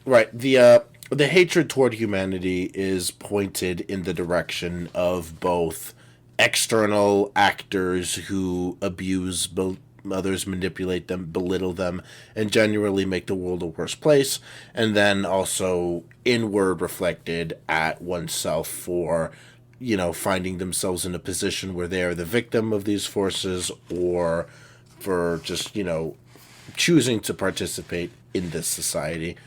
Right, the hatred toward humanity is pointed in the direction of both external actors who abuse others, manipulate them, belittle them, and generally make the world a worse place, and then also inward reflected at oneself for, you know, finding themselves in a position where they are the victim of these forces, or for just, you know, choosing to participate in this society.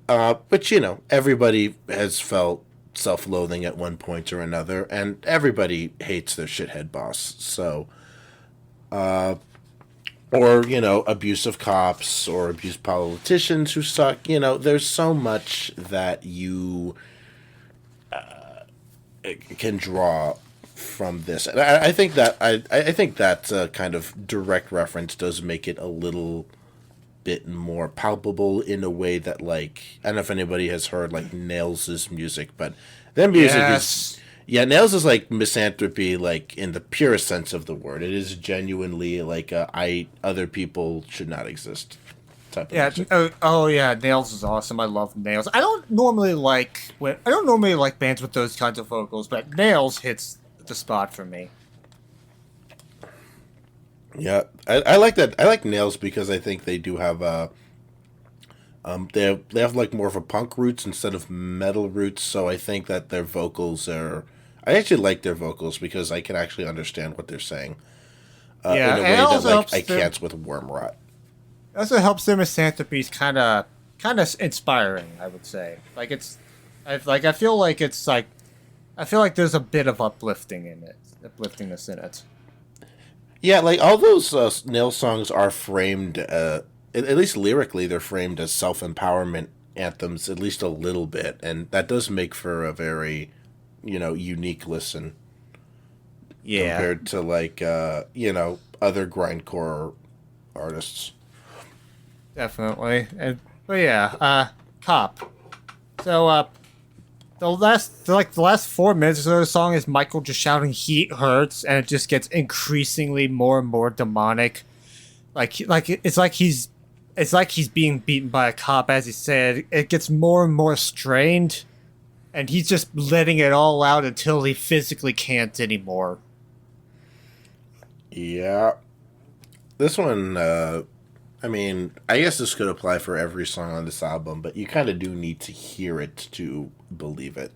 But, you know, everybody has felt self-loathing at one point or another, and everybody hates their shithead boss. So, or, you know, abusive cops or abusive politicians who suck. You know, there's so much that you can draw from this. And I think that I think that kind of direct reference does make it a little bit more palpable in a way that, like, I don't know if anybody has heard like Nails' music, but their music is Nails is like misanthropy, like in the purest sense of the word. It is genuinely like other people should not exist type of music. Yeah, Nails is awesome. I love Nails. I don't normally like bands with those kinds of vocals, but Nails hits the spot for me. Yeah, I like that. I like Nails because I think they do have they have like more of a punk roots instead of metal roots. So I think that their vocals are. I actually like their vocals because I can actually understand what they're saying. In a way that like I can't with Worm Rot. It also helps their misanthropy kind of inspiring, I would say. Like I feel like it's like I feel like there's a bit of upliftingness in it. Yeah, like all those Nil songs are framed, at least lyrically, they're framed as self-empowerment anthems, at least a little bit, and that does make for a very, unique listen Yeah, compared to like, other grindcore artists. definitely. But yeah, Cop. So, the last 4 minutes of the song is Michael just shouting "Heat hurts," and it just gets increasingly more and more demonic. It's like he's being beaten by a cop, as he said. It gets more and more strained, and he's just letting it all out until he physically can't anymore. Yeah. This one, I guess this could apply for every song on this album, but you kind of do need to hear it to believe it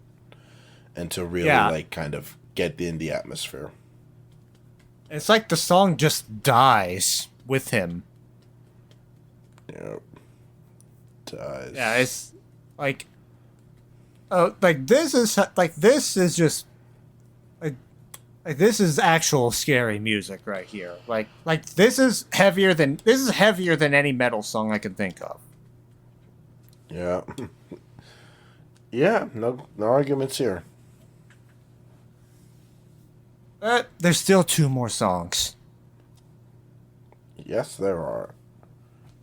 and to really, Yeah. kind of get in the atmosphere. It's like the song just dies with him. Yep. Dies. Yeah, it's like, this is just like this is actual scary music right here. This is heavier than any metal song I can think of. Yeah. Yeah, no arguments here. But there's still 2 more songs, Yes, there are.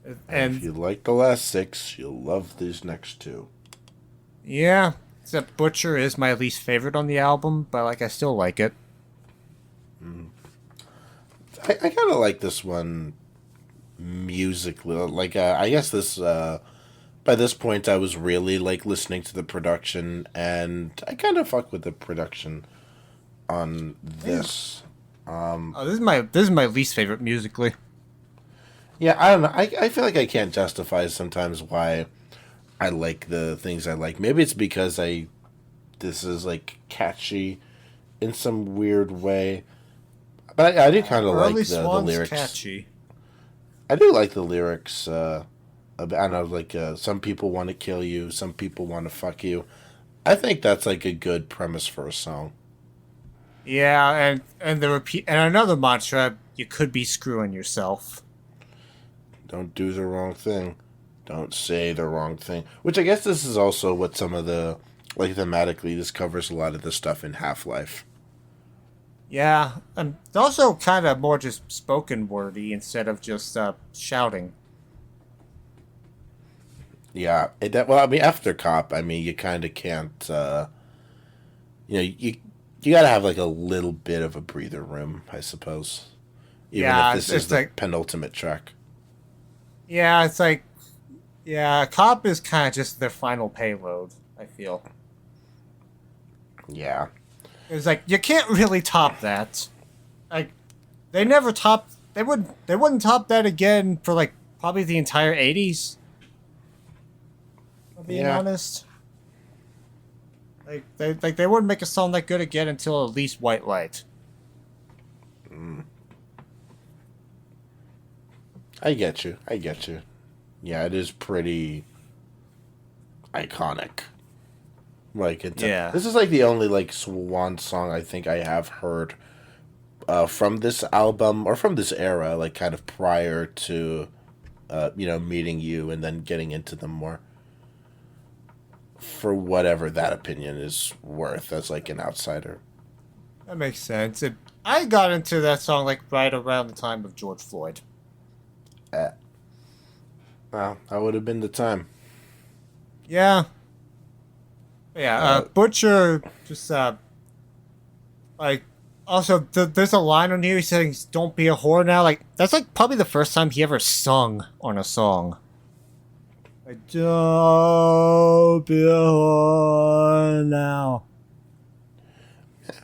And and if you like the last 6, you'll love these next 2. yeah, except Butcher is my least favorite on the album, but I still like it. I kind of like this one musically. I guess this, by this point, I was really, listening to the production, and I kind of fuck with the production on this. This is my least favorite musically. Yeah, I don't know. I feel like I can't justify sometimes why I like the things I like. Maybe it's because this is, catchy in some weird way. But I do kind of like the Swans lyrics. catchy. I do like the lyrics. I don't know, some people want to kill you, some people want to fuck you. I think that's a good premise for a song. Yeah, and the repeat and another mantra: you could be screwing yourself. Don't do the wrong thing. Don't say the wrong thing. Which I guess this is also what some of the, thematically, this covers a lot of the stuff in Half-Life. Yeah, and it's also kind of more just spoken wordy instead of just shouting. Yeah. After Cop, you kind of can't, you gotta have, a little bit of a breather room, I suppose. Even if this is the penultimate track. Yeah, Cop is kind of just their final payload, I feel. Yeah. It's you can't really top that. They never topped. They wouldn't top that again for probably the entire 80s. Being honest. They wouldn't make a song that good again until at least White Light. I get you. Yeah, it is pretty iconic. This is the only Swan song I think I have heard from this album or from this era, kind of prior to meeting you and then getting into them more. For whatever that opinion is worth as an outsider. That makes sense. I got into that song right around the time of George Floyd. Well, that would have been the time. Yeah. Yeah, Butcher just, also, there's a line on here he says, "Don't be a whore now." That's, probably the first time he ever sung on a song. Don't be a whore now.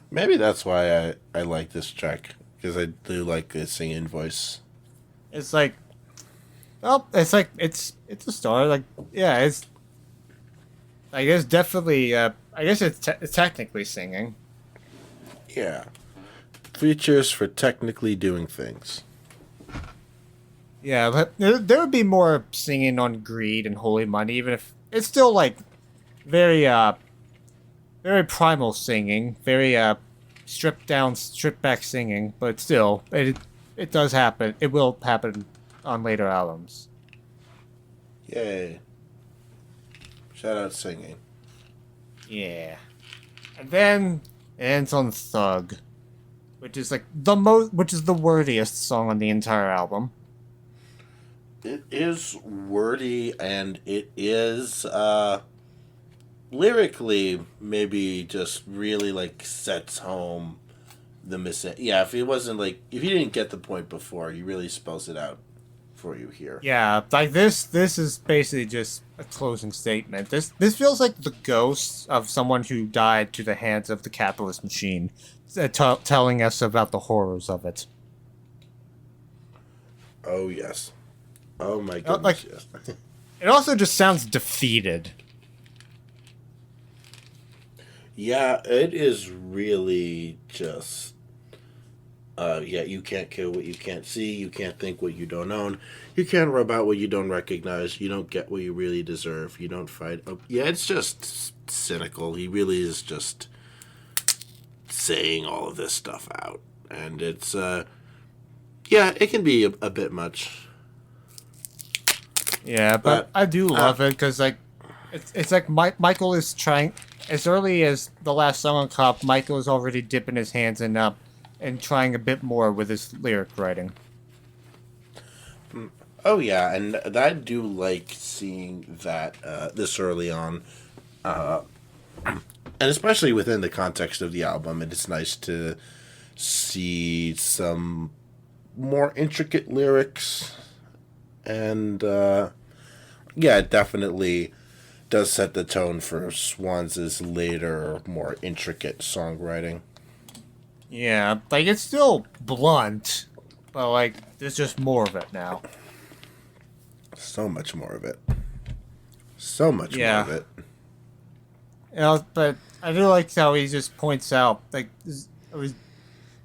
Maybe that's why I like this track, because I do like the singing voice. It's it's a start. It's... I guess definitely. I guess it's technically singing. Yeah. Features for technically doing things. Yeah, but there would be more singing on Greed and Holy Money, even if it's still very very primal singing, very stripped down, stripped back singing, but still, it does happen. It will happen on later albums. Yay. Shout out singing. Yeah. And then it ends on Thug, which is like which is the wordiest song on the entire album. It is wordy, and it is lyrically maybe just really like sets home the missing. Yeah, if it wasn't like, if you didn't get the point before, he really spells it out for you here. Yeah, like this is basically just a closing statement. This feels like the ghost of someone who died to the hands of the capitalist machine, telling us about the horrors of it. Oh yes. Oh my goodness. Like, yes. it also just sounds defeated. Yeah, it is really just. Yeah, you can't kill what you can't see. You can't think what you don't own. You can't rub out what you don't recognize. You don't get what you really deserve. You don't fight. Yeah, it's just cynical. He really is just saying all of this stuff out. And it's, yeah, it can be a bit much. Yeah, but I do love it because, like, it's like Michael is trying, as early as the last song on Cop, Michael is already dipping his hands in and trying a bit more with his lyric writing. Oh yeah, and I do like seeing that this early on, and especially within the context of the album. And it's nice to see some more intricate lyrics, and yeah, it definitely does set the tone for Swans' later, more intricate songwriting. Yeah, like, it's still blunt, but, like, there's just more of it now. So much more of it. So much more of it. You know, but I do like how he just points out, like,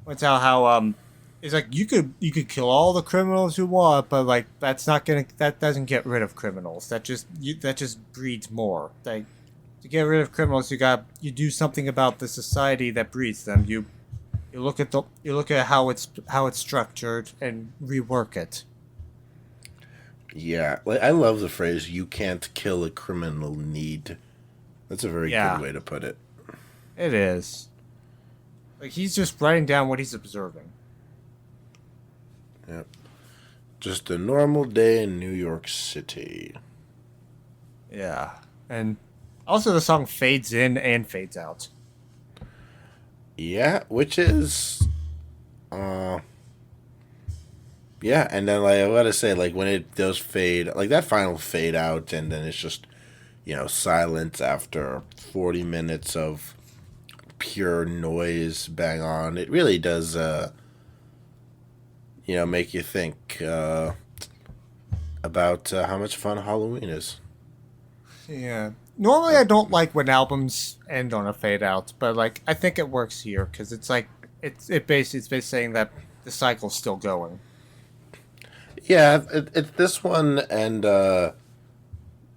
points out how, it's like, you could kill all the criminals you want, but, like, that doesn't get rid of criminals. That just breeds more. Like, to get rid of criminals, you do something about the society that breeds them. You look at how it's structured and rework it. Yeah, like, I love the phrase "you can't kill a criminal need." That's a very good way to put it. It is. Like, he's just writing down what he's observing. Yep. Just a normal day in New York City. Yeah. And also the song fades in and fades out. Yeah, which is yeah, and then, like, I gotta say, like, when it does fade, like that final fade out, and then it's just, silence after 40 minutes of pure noise bang on. It really does make you think about how much fun Halloween is. Yeah. Normally, I don't like when albums end on a fade out, but, like, I think it works here because it's like it's basically saying that the cycle's still going. Yeah, it's this one, and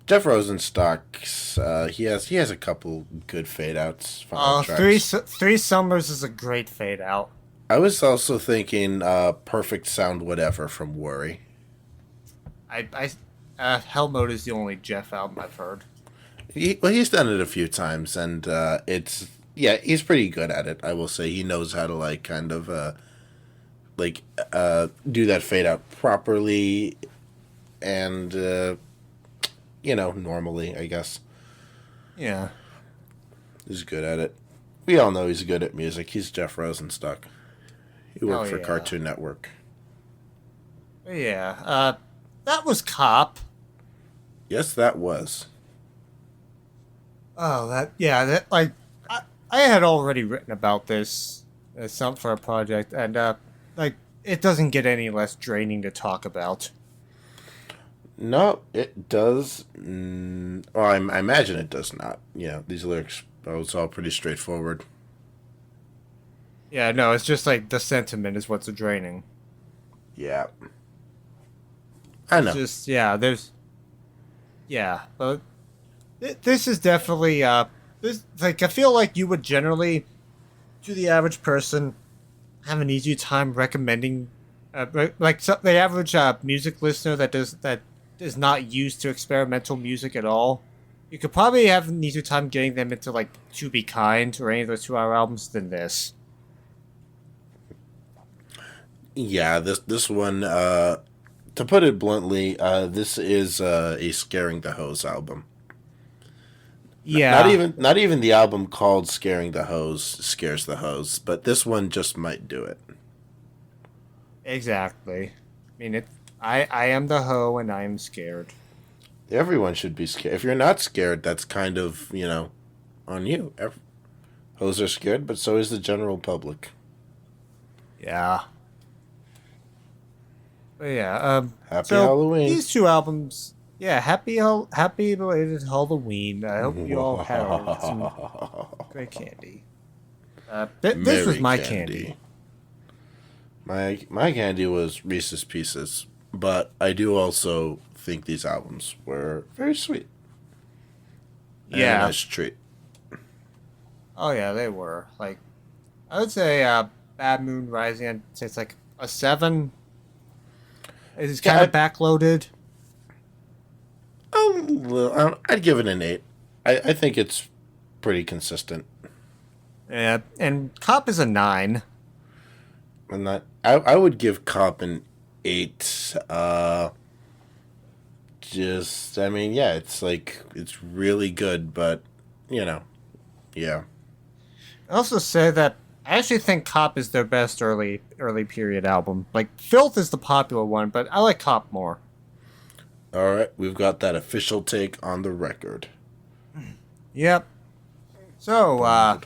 Jeff Rosenstock's. He has a couple good fade outs. Three Summers is a great fade out. I was also thinking Perfect Sound Whatever from Worry. Hell Mode is the only Jeff album I've heard. He's done it a few times, and he's pretty good at it. I will say he knows how to, like, kind of do that fade out properly, and normally, I guess. Yeah, he's good at it. We all know he's good at music. He's Jeff Rosenstock. He worked for Cartoon Network. Yeah, that was Cop. Yes, that was. Oh, like, I had already written about this for a project, and like, it doesn't get any less draining to talk about. No, it does. Well, I imagine it does not. Yeah, these lyrics, it's all pretty straightforward. Yeah, no, it's just like the sentiment is what's draining. Yeah. I know. But this is definitely this like I feel like you would generally, to the average person, have an easy time recommending, the average music listener that is not used to experimental music at all. You could probably have an easier time getting them into like To Be Kind or any of those 2 hour albums than this. Yeah, this one, to put it bluntly, this is a Scaring the Hose album. Yeah, Not even the album called Scaring the Hose scares the hose, but this one just might do it. exactly. I mean, I am the hoe and I am scared. Everyone should be scared. If you're not scared, that's kind of, on you. Hoes are scared, but so is the general public. Yeah. But yeah, Happy so Halloween. these 2 albums, yeah, happy belated Halloween. I hope you all had some great candy. This was Merry my candy. My candy was Reese's Pieces, but I do also think these albums were very sweet. And Yeah. a nice treat. Oh yeah, they were. Like, I would say Bad Moon Rising, I'd say it's like a 7. It's kind of backloaded. I'd give it an 8. I think it's pretty consistent. Yeah, and Cop is a 9. I would give Cop an 8. It's like it's really good, but yeah. I also say that I actually think Cop is their best early period album. Like, Filth is the popular one, but I like Cop more. All right, we've got that official take on the record. Yep. So,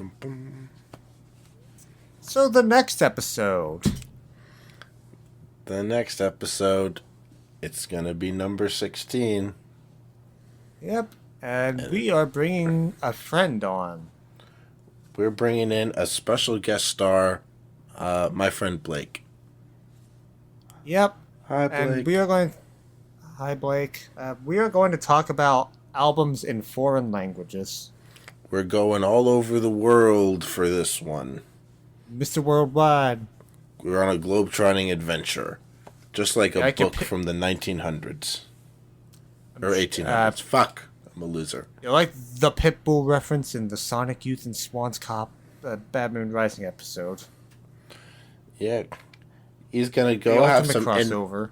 so the next episode. The next episode, it's gonna be number 16. Yep. And we are bringing a friend on. We're bringing in a special guest star, my friend Blake. Yep. Hi, Blake. And we are going. Hi, Blake. We are going to talk about albums in foreign languages. We're going all over the world for this one. Mr. Worldwide. We're on a globe-trotting adventure, just like a book pick... from the 1900s or 1800s. Fuck, I'm a loser. You like the Pitbull reference in the Sonic Youth and Swans Cop Bad Moon Rising episode? Yeah, he's gonna go have some crossover.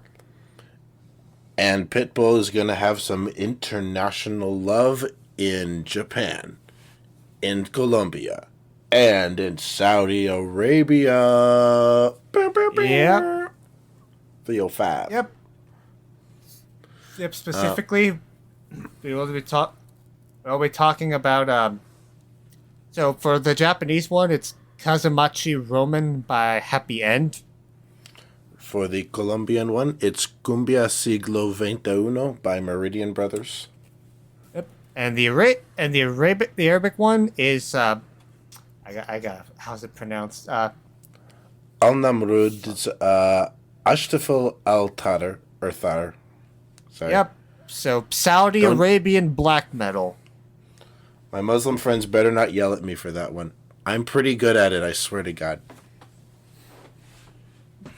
And Pitbull is gonna have some international love in Japan, in Colombia, and in Saudi Arabia. Yep. 305. Yep. Yep. Specifically, we'll be talking about. So for the Japanese one, it's Kazamachi Roman by Happy End. For the Colombian one, it's Cumbia Siglo XXI by Meridian Brothers. Yep. And the Arabic one is I got how's it pronounced? Al Namrud is Ashtafal Al Tar or Thar. Sorry. Yep. So Saudi Arabian black metal. My Muslim friends better not yell at me for that one. I'm pretty good at it, I swear to God.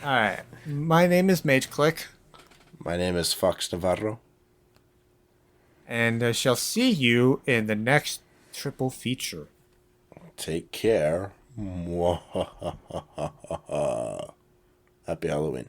Alright. My name is Mage Click. My name is Fox Navarro. And I shall see you in the next triple feature. Take care. Happy Halloween.